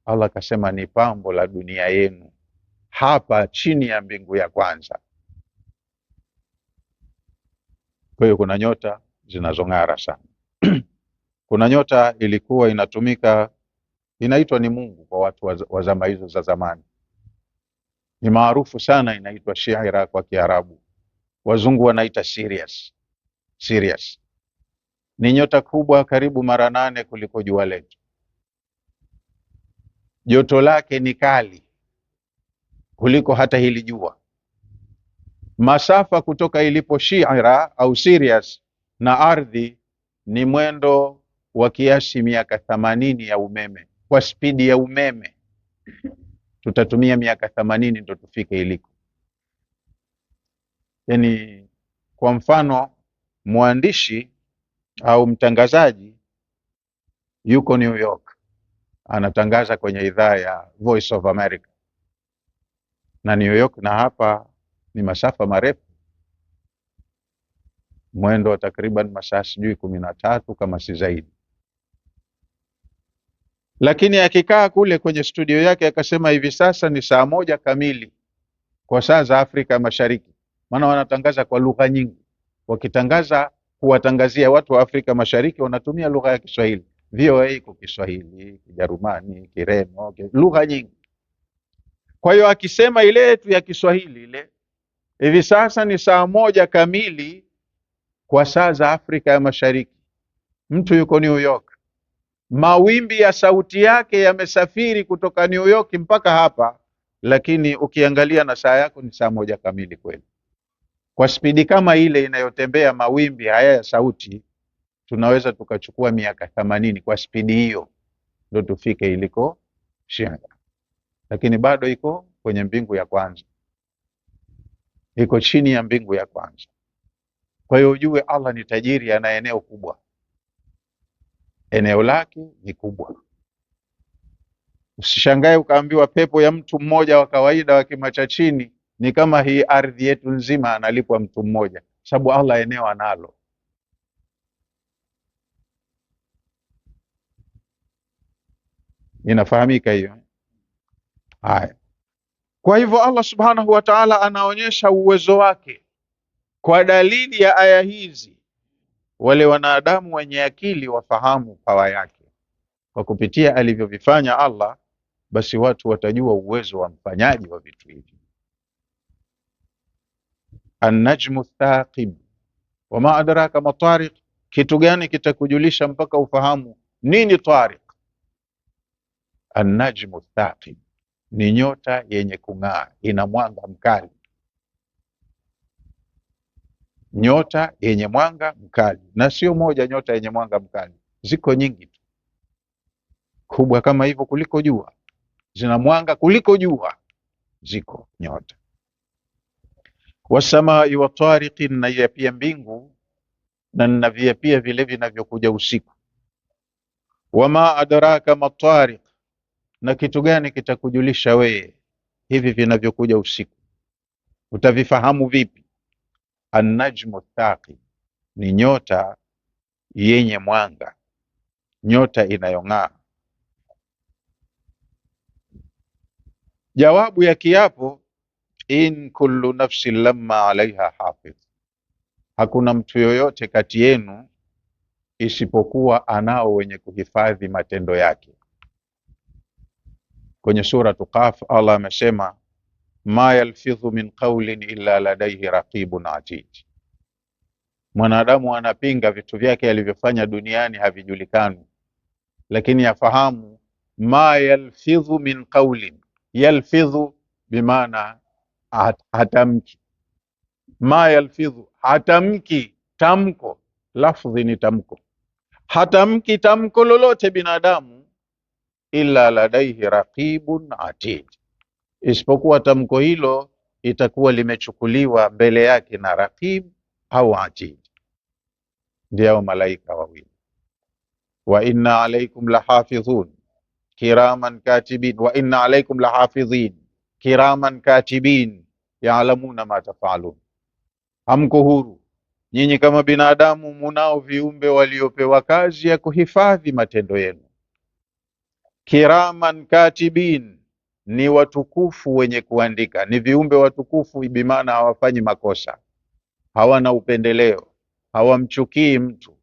Allah akasema ni pambo la dunia yenu hapa chini ya mbingu ya kwanza. Kwa hiyo kuna nyota zinazong'ara sana. Kuna nyota ilikuwa inatumika, inaitwa ni Mungu kwa watu wa zama hizo za zamani, ni maarufu sana, inaitwa Shira kwa Kiarabu, wazungu wanaita Sirius. Sirius ni nyota kubwa karibu mara 8 kuliko jua letu. Joto lake ni kali kuliko hata hili jua. Masafa kutoka ilipo Shira au Sirius na ardhi ni mwendo wa kiasi miaka 80 ya umeme. Kwa spidi ya umeme tutatumia miaka 80 ndo tufike iliko. Yani kwa mfano, mwandishi au mtangazaji yuko New York, anatangaza kwenye idhaa ya Voice of America, na New York na hapa ni masafa marefu, mwendo wa takriban masaa sijui 13 kama si zaidi. Lakini akikaa kule kwenye studio yake akasema hivi sasa ni saa 1 kamili kwa saa za Afrika Mashariki, maana wanatangaza kwa lugha nyingi. Wakitangaza kuwatangazia watu wa Afrika Mashariki wanatumia lugha ya Kiswahili. VOA iko Kiswahili, Kijerumani, Kireno, lugha nyingi. Kwa hiyo akisema ile yetu ya Kiswahili ile, hivi sasa ni saa 1 kamili kwa saa za Afrika ya Mashariki, mtu yuko New York, mawimbi ya sauti yake yamesafiri kutoka New York mpaka hapa, lakini ukiangalia na saa yako ni saa 1 kamili kweli. Kwa spidi kama ile inayotembea mawimbi haya ya sauti, tunaweza tukachukua miaka 80 kwa spidi hiyo ndio tufike iliko Shira, lakini bado iko kwenye mbingu ya kwanza, iko chini ya mbingu ya kwanza. Kwa hiyo ujue Allah ni tajiri, ana eneo kubwa, eneo lake ni kubwa. Usishangae ukaambiwa pepo ya mtu mmoja wa kawaida wa kimacha chini ni kama hii ardhi yetu nzima analipwa mtu mmoja, sababu Allah eneo analo. Inafahamika hiyo? Haya. Kwa hivyo Allah subhanahu wa ta'ala anaonyesha uwezo wake kwa dalili ya aya hizi. Wale wanadamu wenye akili wafahamu pawa yake kwa kupitia alivyovifanya Allah, basi watu watajua uwezo wa mfanyaji wa vitu hivi. An-najmu thaqib, wama adraka ma tariq, kitu gani kitakujulisha mpaka ufahamu nini tariq? An-najmu thaqib ni nyota yenye kung'aa, ina mwanga mkali. Nyota yenye mwanga mkali, na sio moja nyota yenye mwanga mkali, ziko nyingi tu kubwa kama hivyo kuliko jua, zina mwanga kuliko jua, ziko nyota. Wasamai wa tariqin, na pia mbingu na pia vile vinavyokuja usiku. Wama adraka ma tariq, na kitu gani kitakujulisha wewe hivi vinavyokuja usiku, utavifahamu vipi? An-najmu thaqib ni nyota yenye mwanga, nyota inayong'aa. Jawabu ya kiapo, in kullu nafsin lamma alaiha hafidh, hakuna mtu yoyote kati yenu isipokuwa anao wenye kuhifadhi matendo yake. Kwenye sura Qaf Allah amesema ma yalfidhu min qawlin illa ladayhi raqibun atid. Mwanadamu anapinga vitu vyake alivyofanya duniani havijulikani, lakini afahamu ma yalfidhu min qawlin. Yalfidhu bimaana hatamki, ma yalfidhu hatamki, tamko, lafdhi ni tamko, hatamki tamko lolote binadamu illa ladaihi raqibun atid, isipokuwa tamko hilo itakuwa limechukuliwa mbele yake na raqib au atid, ndio malaika wawili. Wa inna alaykum lahafidhun kiraman katibin, wa inna alaykum lahafidhin kiraman katibin ya'lamuna ma tafalun. Hamko huru nyinyi kama binadamu, munao viumbe waliopewa kazi ya kuhifadhi matendo yenu. Kiraman katibin ni watukufu wenye kuandika, ni viumbe watukufu, bimaana hawafanyi makosa, hawana upendeleo, hawamchukii mtu,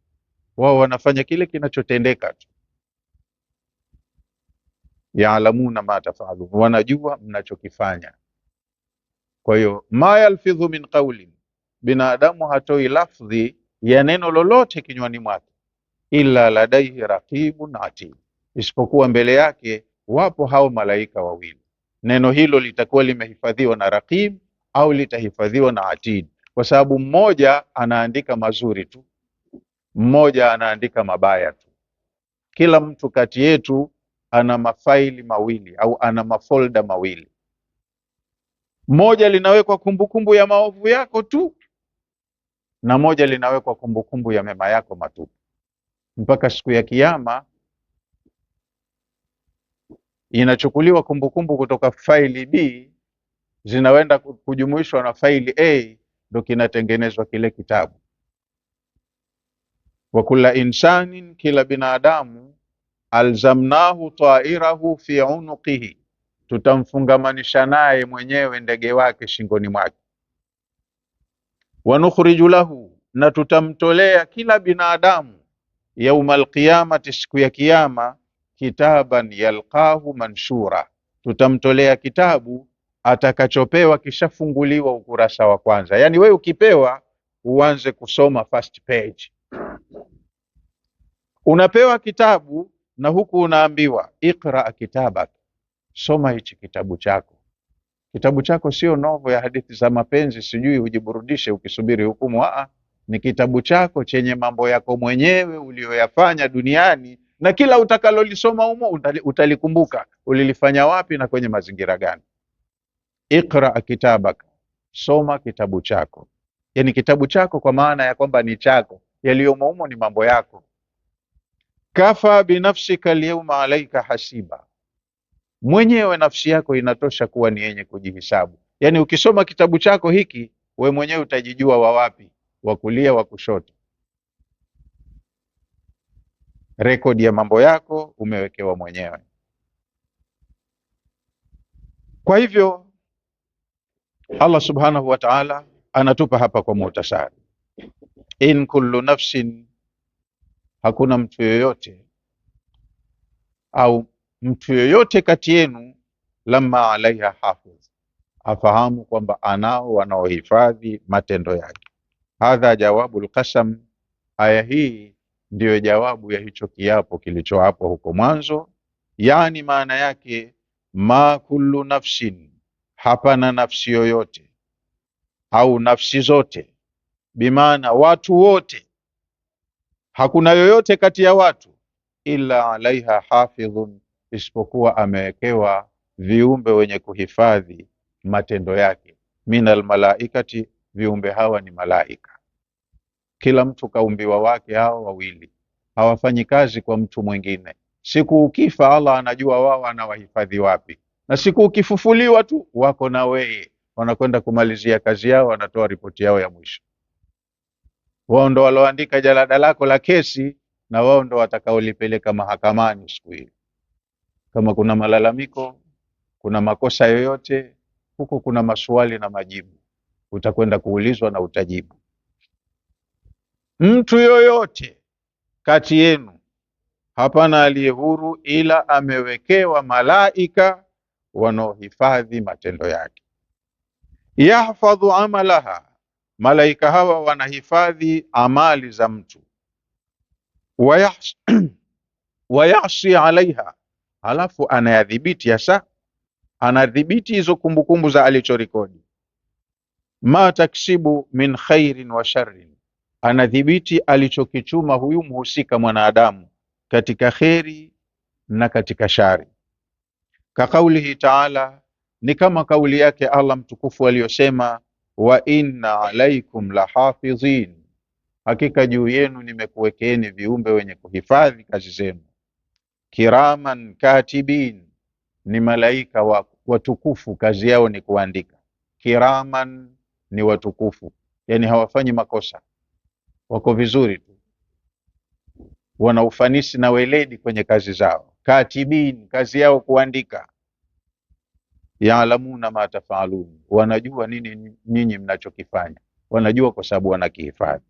wao wanafanya kile kinachotendeka tu. Yaalamuna ma tafalun, wanajua mnachokifanya. Kwa hiyo ma yalfidhu min qawlin, binadamu hatoi lafdhi ya neno lolote kinywani mwake, illa ladaihi raqibun atid, isipokuwa mbele yake wapo hao malaika wawili. Neno hilo litakuwa limehifadhiwa na raqib au litahifadhiwa na atid, kwa sababu mmoja anaandika mazuri tu, mmoja anaandika mabaya tu. Kila mtu kati yetu ana mafaili mawili au ana mafolda mawili. Moja linawekwa kumbukumbu ya maovu yako tu, na moja linawekwa kumbukumbu ya mema yako matupu. Mpaka siku ya Kiyama inachukuliwa kumbukumbu kutoka faili B, zinawenda kujumuishwa na faili A, ndo kinatengenezwa kile kitabu. Wa kulla insanin, kila binadamu, alzamnahu ta'irahu fi unuqihi, tutamfungamanisha naye mwenyewe ndege wake shingoni mwake. Wa nukhriju lahu, na tutamtolea kila binadamu, yaumal qiyamati, siku ya Kiyama, kitaban yalqahu manshura, tutamtolea kitabu atakachopewa kishafunguliwa ukurasa wa kwanza. Yani wewe ukipewa uanze kusoma first page. Unapewa kitabu na huku unaambiwa iqra kitabak, soma hichi kitabu chako. Kitabu chako sio novo ya hadithi za mapenzi sijui ujiburudishe ukisubiri hukumu. Ni kitabu chako chenye mambo yako mwenyewe ulioyafanya duniani, na kila utakalolisoma humo utalikumbuka ulilifanya wapi na kwenye mazingira gani. Iqra kitabak, soma kitabu chako. Yani kitabu chako kwa maana ya kwamba ni chako, yaliyomo humo ni mambo yako. Kafa binafsika alyawma alaika hasiba, mwenyewe nafsi yako inatosha kuwa ni yenye kujihisabu. Yani ukisoma kitabu chako hiki, we mwenyewe utajijua wa wapi, wa kulia wa kushoto. Rekodi ya mambo yako umewekewa mwenyewe. Kwa hivyo Allah subhanahu wa ta'ala anatupa hapa kwa muhtasari, in kullu nafsin, hakuna mtu yoyote au mtu yoyote kati yenu, lamma alaiha hafidh, afahamu kwamba anao wanaohifadhi matendo yake. Hadha jawabu alqasam, aya hii ndiyo jawabu ya hicho kiapo kilichoapo huko mwanzo. Yani maana yake ma kullu nafsin, hapana nafsi yoyote au nafsi zote, bimaana watu wote, hakuna yoyote kati ya watu, illa alaiha hafidhun, isipokuwa amewekewa viumbe wenye kuhifadhi matendo yake. Minal malaikati, viumbe hawa ni malaika. Kila mtu kaumbiwa wake, hao wawili hawafanyi kazi kwa mtu mwingine. Siku ukifa Allah anajua wao anawahifadhi wapi, na siku ukifufuliwa tu wako na wewe, wanakwenda kumalizia kazi yao, wanatoa ripoti yao ya mwisho. Wao ndo waloandika jalada lako la kesi, na wao ndo watakaolipeleka mahakamani siku hiyo. Kama kuna malalamiko, kuna makosa yoyote huko, kuna maswali na majibu, utakwenda kuulizwa na utajibu. Mtu yoyote kati yenu hapana aliye huru, ila amewekewa malaika wanaohifadhi matendo yake. Yahfadhu amalaha, malaika hawa wanahifadhi amali za mtu. Wayasi alaiha, halafu anayadhibiti, hasa anadhibiti hizo kumbukumbu za alichorekodi. Ma taksibu min khairin wa sharrin, anadhibiti alichokichuma huyu mhusika mwanadamu katika kheri na katika shari. Ka kaulihi taala, ni kama kauli yake Allah mtukufu aliyosema, wa inna alaikum lahafidhin, hakika juu yenu nimekuwekeeni viumbe wenye kuhifadhi kazi zenu. Kiraman katibin, ni malaika watukufu, kazi yao ni kuandika. Kiraman ni watukufu, yani hawafanyi makosa, wako vizuri tu, wana ufanisi na weledi kwenye kazi zao. Katibin, kazi yao kuandika. Yaalamuna ma tafalun, wanajua nini nyinyi mnachokifanya, wanajua kwa sababu wanakihifadhi.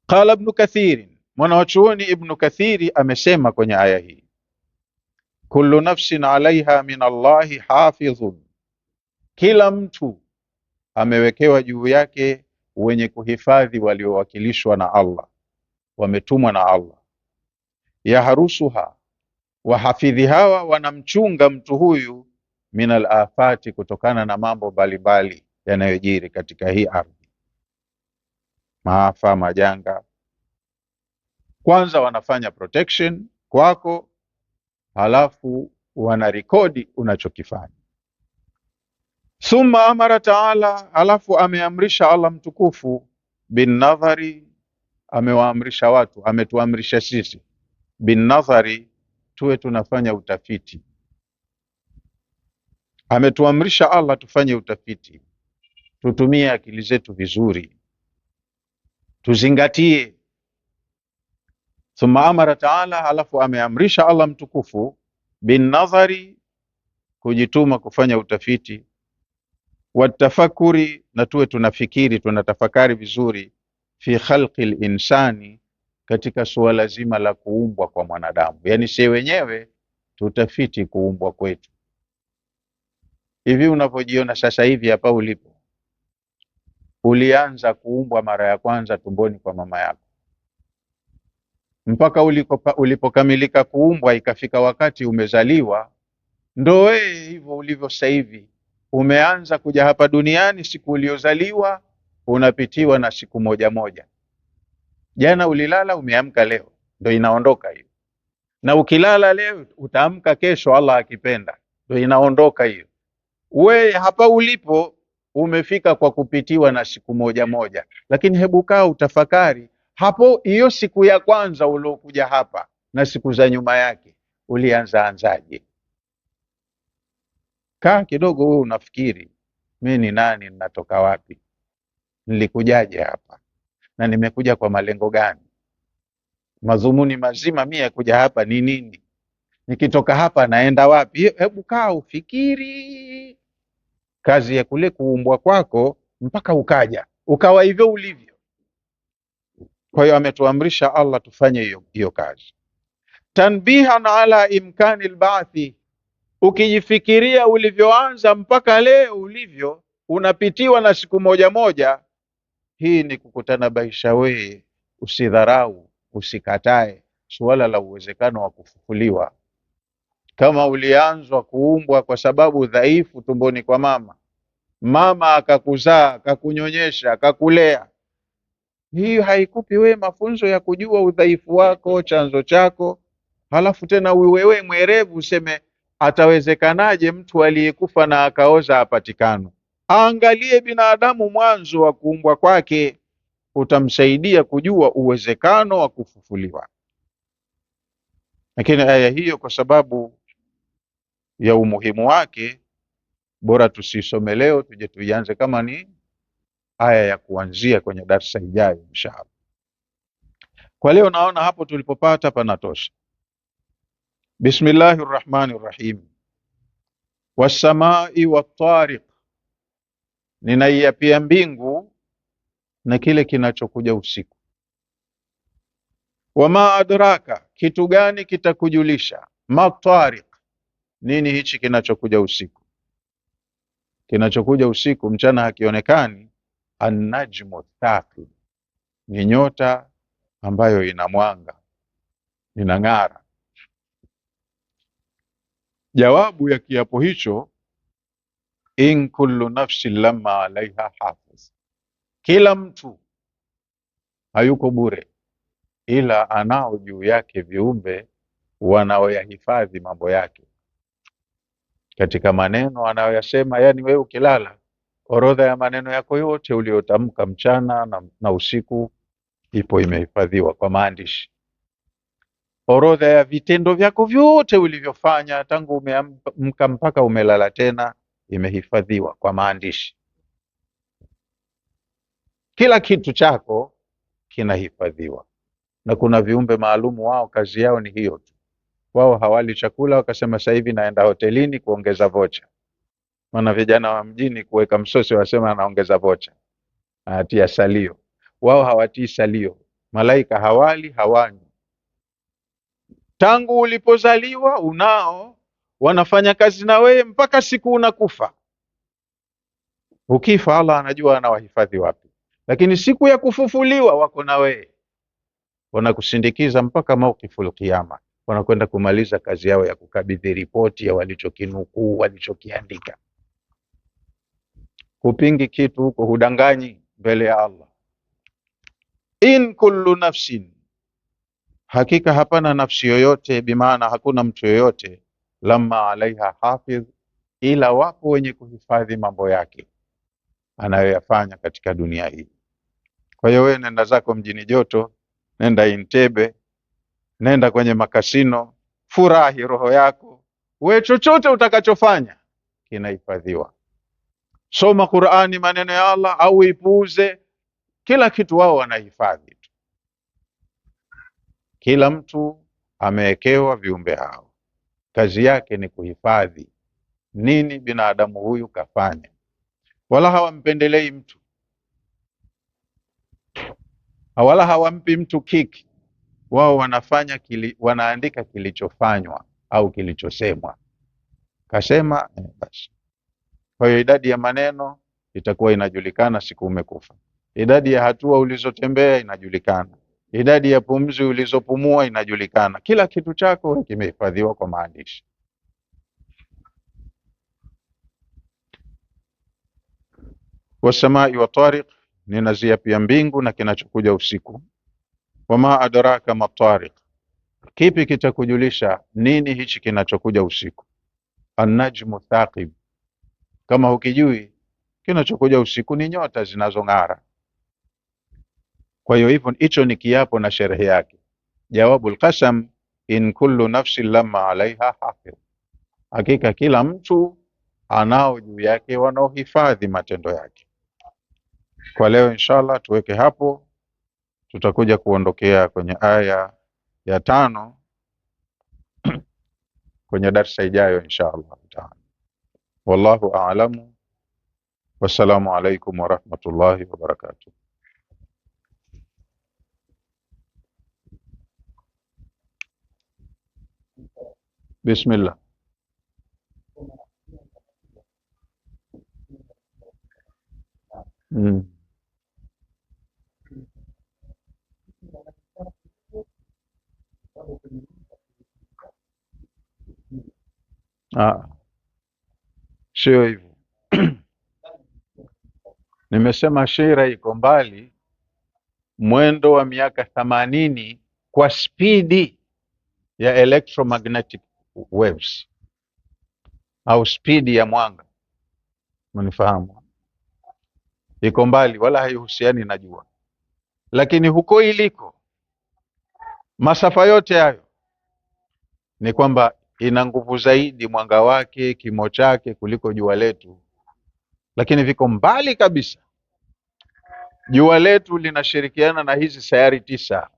Qala Ibn Kathir, mwanawachuoni Ibn Kathiri amesema kwenye aya hii, kullu nafsin alaiha min Allahi hafidhun, kila mtu amewekewa juu yake wenye kuhifadhi waliowakilishwa na Allah, wametumwa na Allah. Yaharusuha, wahafidhi hawa wanamchunga mtu huyu, min alafati, kutokana na mambo mbalimbali yanayojiri katika hii ardhi, maafa, majanga. Kwanza wanafanya protection kwako, halafu wanarekodi unachokifanya. Thumma amara taala, halafu ameamrisha Allah mtukufu, bin nadhari, amewaamrisha watu, ametuamrisha sisi bin nadhari, tuwe tunafanya utafiti. Ametuamrisha Allah tufanye utafiti, tutumie akili zetu vizuri, tuzingatie. Thumma amara taala, halafu ameamrisha Allah mtukufu, bin nadhari, kujituma kufanya utafiti, watafakuri, na tuwe tunafikiri, tunatafakari vizuri, fi khalqi linsani, katika suala zima la kuumbwa kwa mwanadamu. Yani si wenyewe tutafiti kuumbwa kwetu. Hivi unavyojiona sasa hivi hapa ulipo, ulianza kuumbwa mara ya kwanza tumboni kwa mama yako, mpaka ulipokamilika kuumbwa ikafika wakati umezaliwa, ndo wewe hivyo ulivyo sasa hivi. Umeanza kuja hapa duniani, siku uliozaliwa unapitiwa na siku moja moja. Jana ulilala, umeamka leo, ndo inaondoka hiyo. Na ukilala leo utaamka kesho, Allah akipenda, ndo inaondoka hiyo. We hapa ulipo umefika kwa kupitiwa na siku moja moja, lakini hebu kaa utafakari hapo, hiyo siku ya kwanza uliokuja hapa na siku za nyuma yake ulianza anzaje? Kaa kidogo wewe unafikiri, mimi ni nani, ninatoka wapi, nilikujaje hapa, na nimekuja kwa malengo gani? Madhumuni mazima mimi ya kuja hapa ni nini? Nikitoka hapa naenda wapi? Hebu kaa ufikiri kazi ya kule kuumbwa kwako mpaka ukaja ukawa hivyo ulivyo. Kwa hiyo ametuamrisha Allah tufanye hiyo kazi. Tanbihan ala imkani alba'thi, ukijifikiria ulivyoanza mpaka leo ulivyo, unapitiwa na siku moja moja. Hii ni kukutanabaisha wewe, usidharau, usikatae suala la uwezekano wa kufufuliwa. Kama ulianzwa kuumbwa kwa sababu dhaifu tumboni kwa mama akakuzaa, akakunyonyesha, akakulea, hii haikupi wewe mafunzo ya kujua udhaifu wako, chanzo chako, halafu tena wewe mwerevu useme atawezekanaje mtu aliyekufa na akaoza apatikano? Aangalie binadamu mwanzo wa kuumbwa kwake, utamsaidia kujua uwezekano wa kufufuliwa. Lakini aya hiyo kwa sababu ya umuhimu wake, bora tusisome leo, tuje tuianze kama ni aya ya kuanzia kwenye darsa ijayo inshallah. Kwa leo naona hapo tulipopata panatosha. Bismillahir Rahmanir Rahim. Wassamai wattariq, ninaiapia mbingu na kile kinachokuja usiku. Wama adraka, kitu gani kitakujulisha? Matariq, nini hichi kinachokuja usiku? Kinachokuja usiku, mchana hakionekani. An-najmu thaqib, ni nyota ambayo ina mwanga, inang'ara. Jawabu ya kiapo hicho, in kullu nafsin lamma alaiha hafiz, kila mtu hayuko bure, ila anao juu yake viumbe wanaoyahifadhi mambo yake katika maneno anayoyasema. Yani wewe ukilala, orodha ya maneno yako yote uliyotamka mchana na usiku ipo imehifadhiwa kwa maandishi. Orodha ya vitendo vyako vyote ulivyofanya tangu umeamka mpaka umelala tena imehifadhiwa kwa maandishi. Kila kitu chako kinahifadhiwa, na kuna viumbe maalumu, wao kazi yao ni hiyo tu. Wao hawali chakula wakasema sasa hivi naenda hotelini kuongeza vocha. Maana vijana wa mjini kuweka msosi wasema anaongeza vocha, anatia salio. Wao hawatii salio, Malaika hawali hawanywi, tangu ulipozaliwa unao, wanafanya kazi na wewe mpaka siku unakufa. Ukifa Allah anajua anawahifadhi wapi, lakini siku ya kufufuliwa wako na wewe, wanakusindikiza mpaka mauqiful qiyama, wanakwenda kumaliza kazi yao ya kukabidhi ripoti ya walichokinukuu, walichokiandika. Hupingi kitu huko, hudanganyi mbele ya Allah. In kullu nafsin, hakika hapana nafsi yoyote, bimaana hakuna mtu yoyote, lamma alaiha hafidh, ila wapo wenye kuhifadhi mambo yake anayoyafanya katika dunia hii. Kwa hiyo wewe nenda zako mjini joto, nenda Intebe, nenda kwenye makasino, furahi roho yako, we chochote utakachofanya kinahifadhiwa. Soma Qur'ani, maneno ya Allah, au ipuuze, kila kitu wao wanahifadhi tu. Kila mtu amewekewa viumbe hao, kazi yake ni kuhifadhi nini binadamu huyu kafanya, wala hawampendelei mtu, wala hawampi mtu kiki. Wao wanafanya wanaandika kilichofanywa au kilichosemwa, kasema basi. Kwa hiyo idadi ya maneno itakuwa inajulikana siku umekufa, idadi ya hatua ulizotembea inajulikana, idadi ya pumzi ulizopumua inajulikana. Kila kitu chako kimehifadhiwa kwa maandishi. Wasamai wa tariq, ninazia pia mbingu na kinachokuja usiku. Wama adraka ma tariq, kipi kitakujulisha nini hichi kinachokuja usiku? An-najmu thaqib, kama hukijui kinachokuja usiku ni nyota zinazong'ara. Kwa hiyo hivyo hicho ni kiapo na sherehe yake. Jawabul qasam, in kullu nafsin lamma alaiha hafidh, hakika kila mtu anao juu yake wanaohifadhi matendo yake. Kwa leo inshallah tuweke hapo, tutakuja kuondokea kwenye aya ya 5 kwenye darsa ijayo inshallah taala. Wallahu a'lamu. Wassalamu alaikum warahmatullahi wabarakatuh. Bismillah. Sio hivyo. Nimesema shira iko mbali, mwendo wa miaka 80 kwa spidi ya electromagnetic waves au spidi ya mwanga. Mnifahamu? Iko mbali, wala haihusiani na jua, lakini huko iliko masafa yote hayo ni kwamba ina nguvu zaidi mwanga wake, kimo chake kuliko jua letu, lakini viko mbali kabisa. Jua letu linashirikiana na hizi sayari 9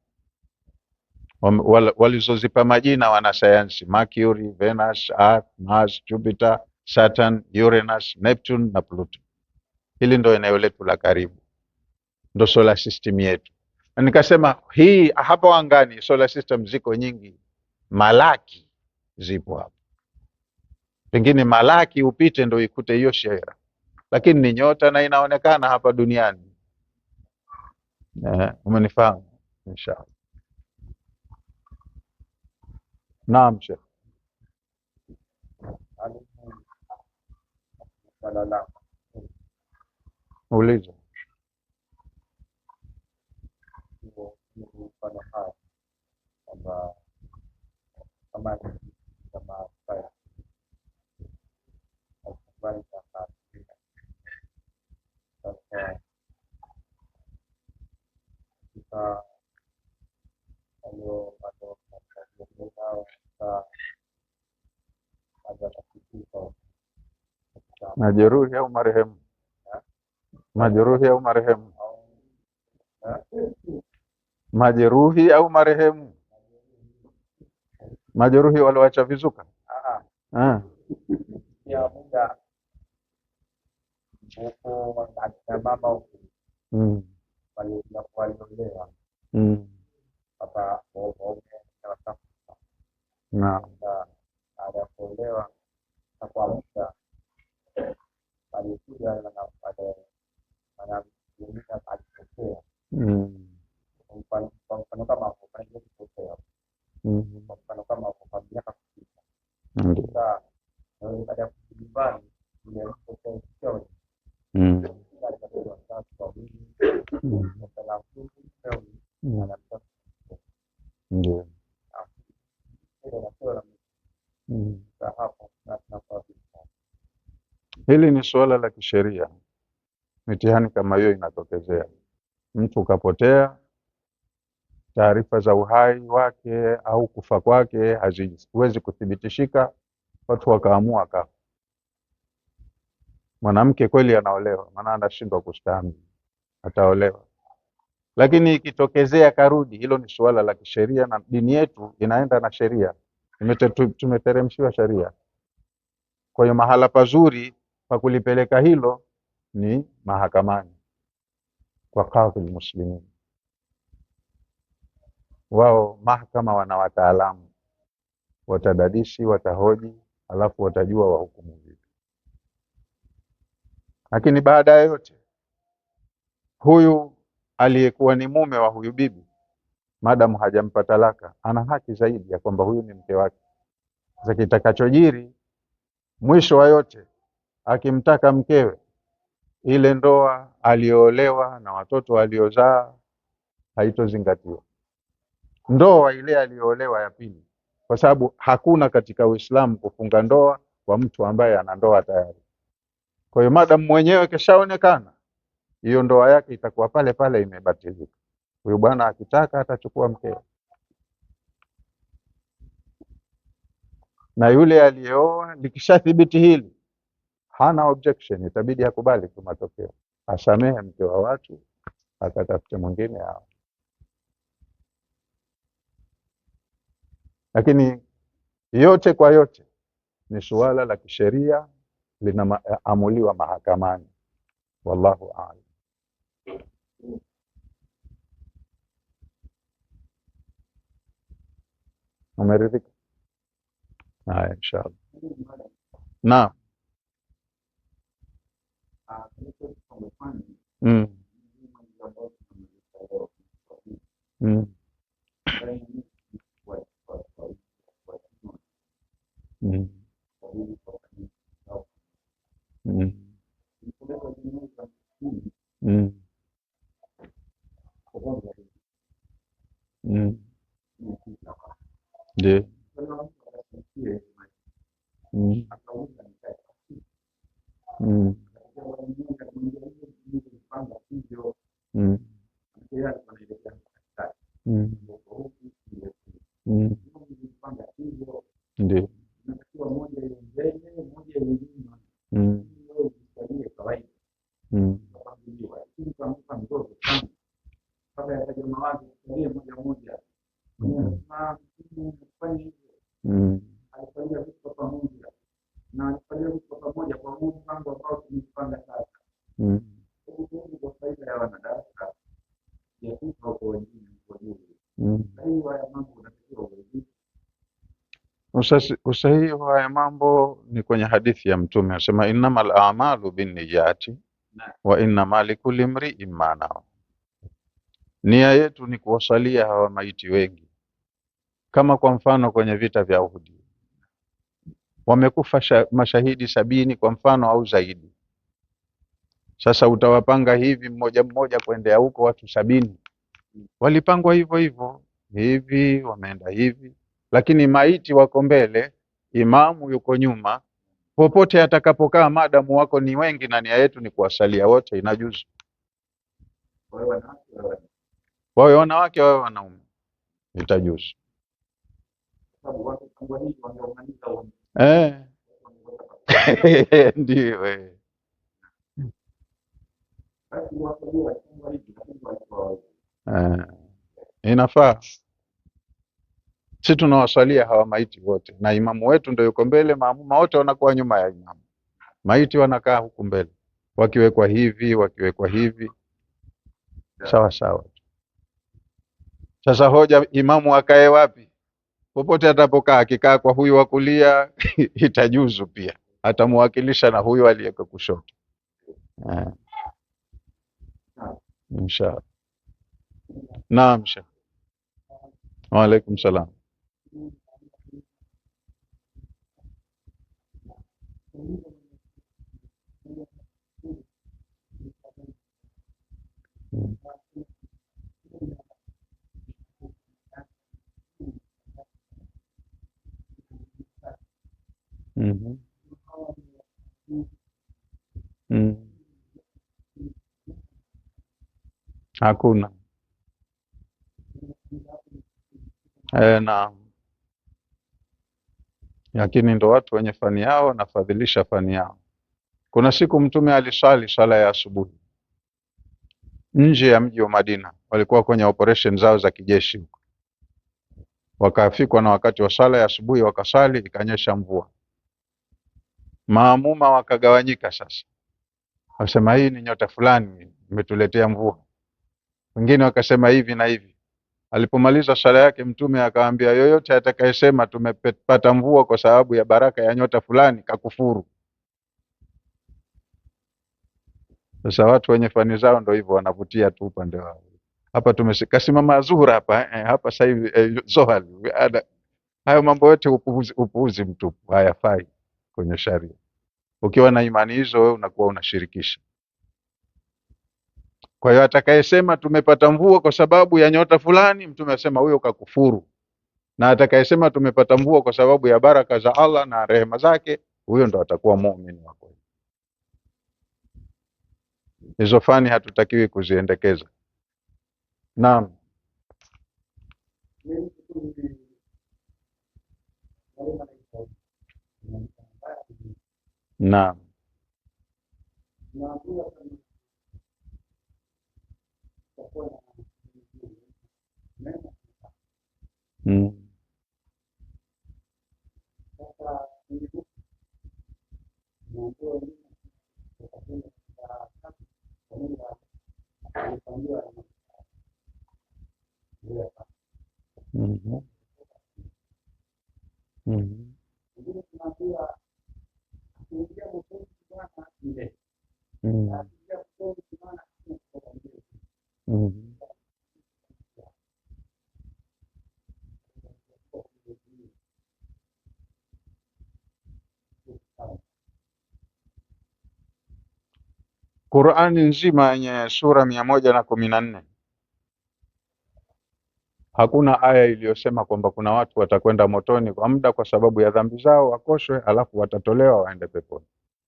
walizozipa majina wanasayansi: Mercury, Venus, Earth, Mars, Jupiter, Saturn, Uranus, Neptune na Pluto. Hili ndo eneo letu la karibu, ndo solar system yetu. Na nikasema hii hapa angani solar system ziko nyingi, malaki zipo hapa, pengine malaki upite ndo ikute hiyo shera, lakini ni nyota na inaonekana hapa duniani. Umenifahamu? Inshallah. Naam Sheikh. Uliza. Majeruhi au marehemu? Majeruhi au marehemu? Majeruhi au marehemu? Majeruhi walioacha vizuka?
Ya muda huko wakati mama waliolewa
Mm.
hapa waume na watafu
Naam.
baada ya kuolewa na kuamka alikuja na baada anaumia akitokea
Mm.
kwa mfano kama kufanya kutokea
Mm.
kwa mfano kama kwa miaka
Ndio.
sasa na baada ya kujibani ile kutokea sio
Mm.
katika wazazi kwa wingi
Mm.
na salamu au
Mm.
anataka
Ndio.
ile na sio
Mm.
na hapo na kwa
Hili ni suala la kisheria. Mitihani kama hiyo inatokezea, mtu kapotea, taarifa za uhai wake au kufa kwake haziwezi kuthibitishika, watu wakaamua kafa. Mwanamke kweli anaolewa, maana anashindwa kustahimili, ataolewa. Lakini ikitokezea karudi, hilo ni suala la kisheria, na dini yetu inaenda na sheria. Tumeteremshiwa sheria. Kwa hiyo mahala pazuri pa kulipeleka hilo ni mahakamani kwa kadhi muslimin. Wao mahakama wana wataalamu, watadadisi, watahoji, alafu watajua wahukumu vipi. Lakini baada ya yote, huyu aliyekuwa ni mume wa huyu bibi, madamu hajampa talaka, ana haki zaidi ya kwamba huyu ni mke wake. Sasa kitakachojiri mwisho wa yote, akimtaka mkewe, ile ndoa aliyoolewa na watoto aliozaa haitozingatiwa. Ndoa ile aliyoolewa ya pili, kwa sababu hakuna katika Uislamu kufunga ndoa kwa mtu ambaye ana ndoa tayari. Kwa hiyo madamu mwenyewe keshaonekana, hiyo ndoa yake itakuwa pale pale imebatilika. Huyu bwana akitaka atachukua mkewe, na yule aliyeoa likishathibiti hili hana objection, itabidi akubali tu matokeo, asamehe mke wa watu, akatafute mwingine hao. Lakini yote kwa yote ni suala la kisheria, linaamuliwa mahakamani. Wallahu a'lam. Umeridhika? Haya, inshallah. Naam. Mm. Mm. Mm. Mm. Mm. Mm. Ndio. Mm. Mm. Mm. Mm. Mm. Ndio. Mm. Mm. Mm. Mm. Mm. Usahihi wa haya mambo ni kwenye hadithi ya Mtume, anasema innamal a'malu binniyati wa innama likulli imri'in ma nawa. Nia yetu ni kuwasalia hawa maiti wengi, kama kwa mfano kwenye vita vya Uhud wamekufa mashahidi 70 kwa mfano au zaidi. Sasa utawapanga hivi mmoja mmoja kuendea huko watu 70, walipangwa hivyo hivyo hivi, wameenda hivi, lakini maiti wako mbele, imamu yuko nyuma. Popote atakapokaa madamu wako ni wengi na nia yetu ni kuwasalia wote, inajuzu. Wawe wanawake wawe wanaume, itajuzu. Eh. Ndio inafaa. Si tunawasalia hawa maiti wote, na imamu wetu ndio yuko mbele, maamuma wote wanakuwa nyuma ya imamu. Maiti wanakaa huku mbele, wakiwekwa hivi, wakiwekwa hivi, sawa sawa. Sasa hoja, imamu akae wapi? Popote atapokaa, akikaa kwa huyu wa kulia itajuzu pia, atamwakilisha na huyu aliyeko kushoto. Eh, inshallah. Naam, Sheikh. Wa alaikum salam. Mm. Mhm. Mm. Hakuna. Naam, lakini ndo watu wenye fani yao wanafadhilisha fani yao. Kuna siku Mtume aliswali swala ya asubuhi nje ya mji wa Madina, walikuwa kwenye operation zao za kijeshi huko, wakafikwa na wakati wa swala ya asubuhi, wakasali, ikanyesha mvua. Maamuma wakagawanyika. Sasa wasema hii ni nyota fulani imetuletea mvua, wengine wakasema hivi na hivi. Alipomaliza swala yake, Mtume akawaambia, yoyote atakayesema tumepata mvua kwa sababu ya baraka ya nyota fulani kakufuru. Sasa watu wenye fani zao ndo hivyo, wanavutia tu upande wao. Hapa kasimama zuhura hapa hapa sasa hivi zohali. Hayo mambo yote upuuzi mtupu, hayafai kwenye sharia. Ukiwa na imani hizo, wewe unakuwa unashirikisha. Kwa hiyo atakayesema tumepata mvua kwa sababu ya nyota fulani, Mtume asema huyo kakufuru, na atakayesema tumepata mvua kwa sababu ya baraka za Allah na rehema zake, huyo ndo atakuwa muumini wa kweli. Hizo fani hatutakiwi kuziendekeza. Naam. Naam. Mm. Mhm. Mhm. Mm. Mhm. Qur'ani nzima yenye sura 114 hakuna aya iliyosema kwamba kuna watu watakwenda motoni kwa muda kwa sababu ya dhambi zao wakoshwe, alafu watatolewa waende peponi.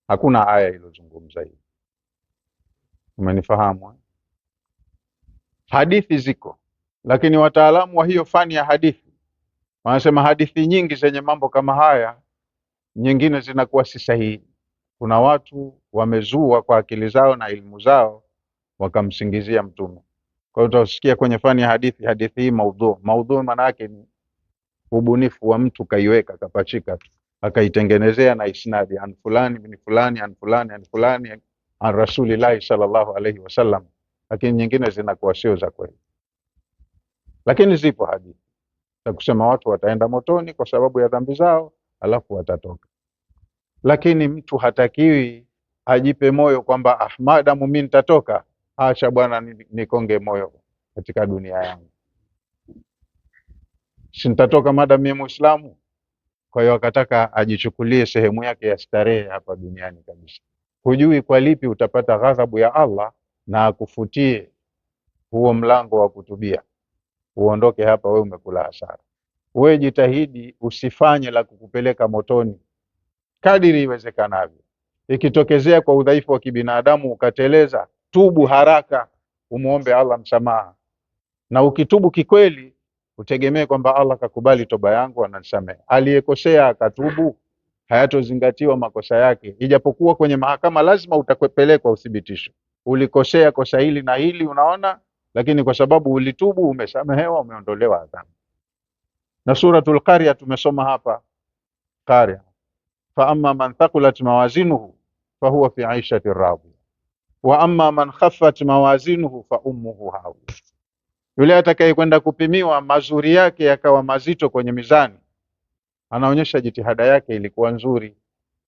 Hakuna aya iliyozungumza hivi. Umenifahamu eh? Hadithi ziko, lakini wataalamu wa hiyo fani ya hadithi wanasema hadithi nyingi zenye mambo kama haya, nyingine zinakuwa si sahihi. Kuna watu wamezua kwa akili zao na elimu zao wakamsingizia Mtume. Kwa hiyo utasikia kwenye fani ya hadithi, hadithi hii maudhu. Maudhu maana yake ni ubunifu wa mtu, kaiweka kapachika tu, akaitengenezea na isnadi, an fulani bin fulani an fulani an fulani an rasulillahi sallallahu alaihi wasallam, lakini nyingine zinakuwa sio za kweli. Lakini zipo hadithi za kusema watu wataenda motoni kwa sababu ya dhambi zao, alafu watatoka. Lakini mtu hatakiwi ajipe moyo kwamba madamu mimi nitatoka, acha bwana nikonge moyo katika dunia yangu, si nitatoka madamu mimi Muislamu. Kwa hiyo akataka ajichukulie sehemu yake ya starehe hapa duniani kabisa. Hujui kwa lipi utapata ghadhabu ya Allah na akufutie huo mlango wa kutubia, uondoke hapa wewe umekula hasara. Wewe jitahidi usifanye la kukupeleka motoni kadiri iwezekanavyo. Ikitokezea kwa udhaifu wa kibinadamu ukateleza, tubu haraka, umuombe Allah msamaha, na ukitubu kikweli utegemee kwamba Allah kakubali toba yangu, ananisamehe. Aliyekosea akatubu, hayatozingatiwa makosa yake, ijapokuwa kwenye mahakama lazima utakupelekwa uthibitisho, ulikosea kosa hili na hili, unaona, lakini kwa sababu ulitubu umesamehewa, umeondolewa adhabu. Na suratul Qaria tumesoma hapa, Qaria, fa amma man thaqulat mawazinuhu fahuwa fi aishati radhiya wa amma man khaffat mawazinuhu fa ummuhu hawiya. Yule atakaye kwenda kupimiwa mazuri yake yakawa mazito kwenye mizani, anaonyesha jitihada yake ilikuwa nzuri,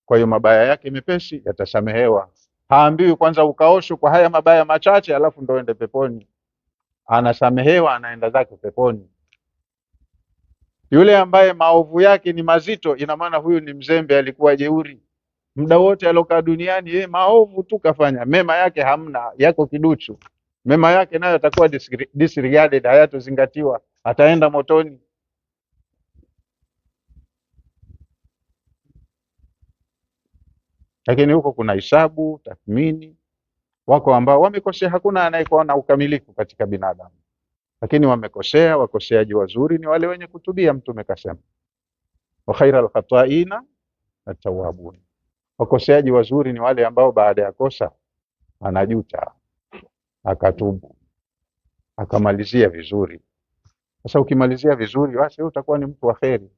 kwa hiyo mabaya yake mepesi yatasamehewa. Haambiwi kwanza ukaoshwe kwa haya mabaya machache alafu ndo ende peponi. Anasamehewa, anaenda zake peponi. Yule ambaye maovu yake ni mazito, ina maana huyu ni mzembe, alikuwa jeuri muda wote alokaa duniani, yeye maovu tu kafanya, mema yake hamna, yako kiduchu. Mema yake nayo atakuwa disregarded, hayatozingatiwa, ataenda motoni. Lakini huko kuna hisabu, tathmini. Wako ambao wamekosea, hakuna anayekuwa na ukamilifu katika binadamu, lakini wamekosea. Wakoseaji wazuri ni wale wenye kutubia. Mtume kasema, wa khairal khataina at-tawwabun. Wakoseaji wazuri ni wale ambao baada ya kosa anajuta, akatubu, akamalizia vizuri. Sasa ukimalizia vizuri, basi wewe utakuwa ni mtu wa kheri.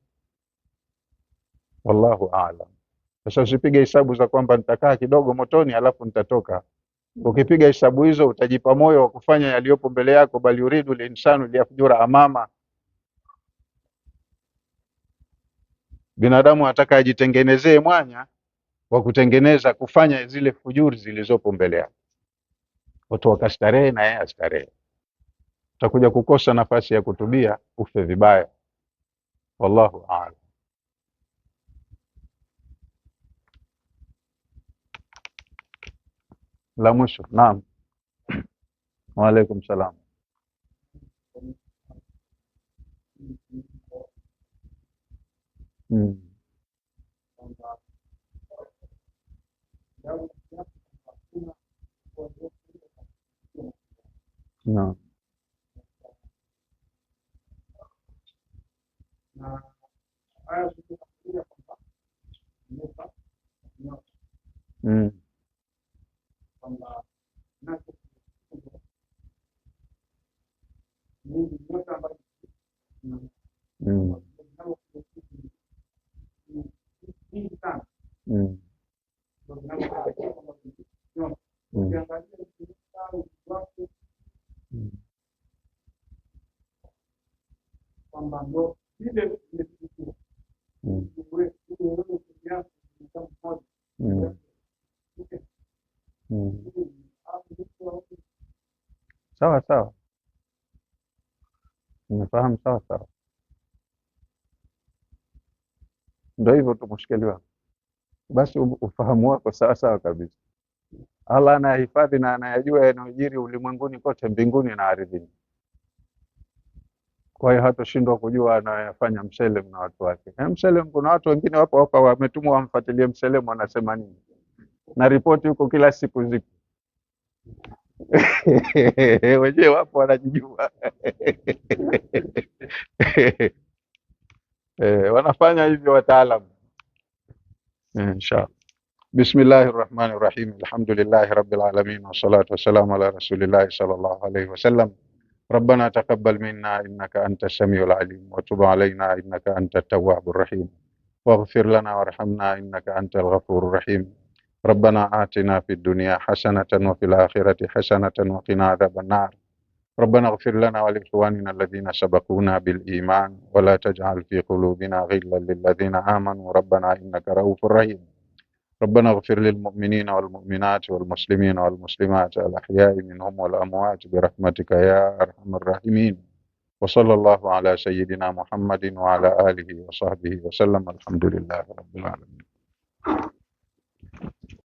Wallahu aalam. Sasa usipige hesabu za kwamba nitakaa kidogo motoni alafu nitatoka. Ukipiga hesabu hizo utajipa moyo wa kufanya yaliyopo mbele yako, bali yuridu linsanu liyafjura amama. Binadamu ataka ajitengenezee mwanya wa kutengeneza kufanya zile fujuri zilizopo mbele yake. Watu wakastarehe na yeye astarehe. Utakuja kukosa nafasi ya kutubia, ufe vibaya. Wallahu a'lam. La mwisho. Naam. Wa alaikum salam. Naam. Sawa sawa, nimefahamu. Sawa sawa, ndio hivyo tu, mushkeli wako basi ufahamu wako sawa sawa kabisa. Allah anayahifadhi na anayajua yanayojiri ulimwenguni kote, mbinguni na ardhini. Kwa hiyo hatoshindwa kujua anayofanya Mselem na watu wake. Mselem, kuna watu wengine wapo hapa wametumwa wamfuatilie Mselem anasema nini, na ripoti huko kila siku ziko wenyewe wapo wanajijua. Wanafanya hivyo wataalamu. Inshallah. Bismillahir Rahmanir Rahim. Alhamdulillahi Rabbil Alamin, wassalatu wassalamu ala Rasulillahi sallallahu alayhi wasallam. ربنا تقبل منا إنك أنت السميع العليم وتب علينا إنك أنت التواب الرحيم واغفر لنا وارحمنا إنك أنت الغفور الرحيم. ربنا آتنا في الدنيا حسنة وفي الآخرة حسنة وقنا عذاب النار. ربنا اغفر لنا ولإخواننا الذين سبقونا بالإيمان ولا تجعل في قلوبنا غلا للذين آمنوا ربنا إنك رؤوف رحيم. ربنا اغفر للمؤمنين والمؤمنات والمسلمين والمسلمات الأحياء منهم والأموات برحمتك يا أرحم الراحمين. وصلى الله على سيدنا محمد وعلى آله وصحبه وسلم. الحمد لله رب العالمين.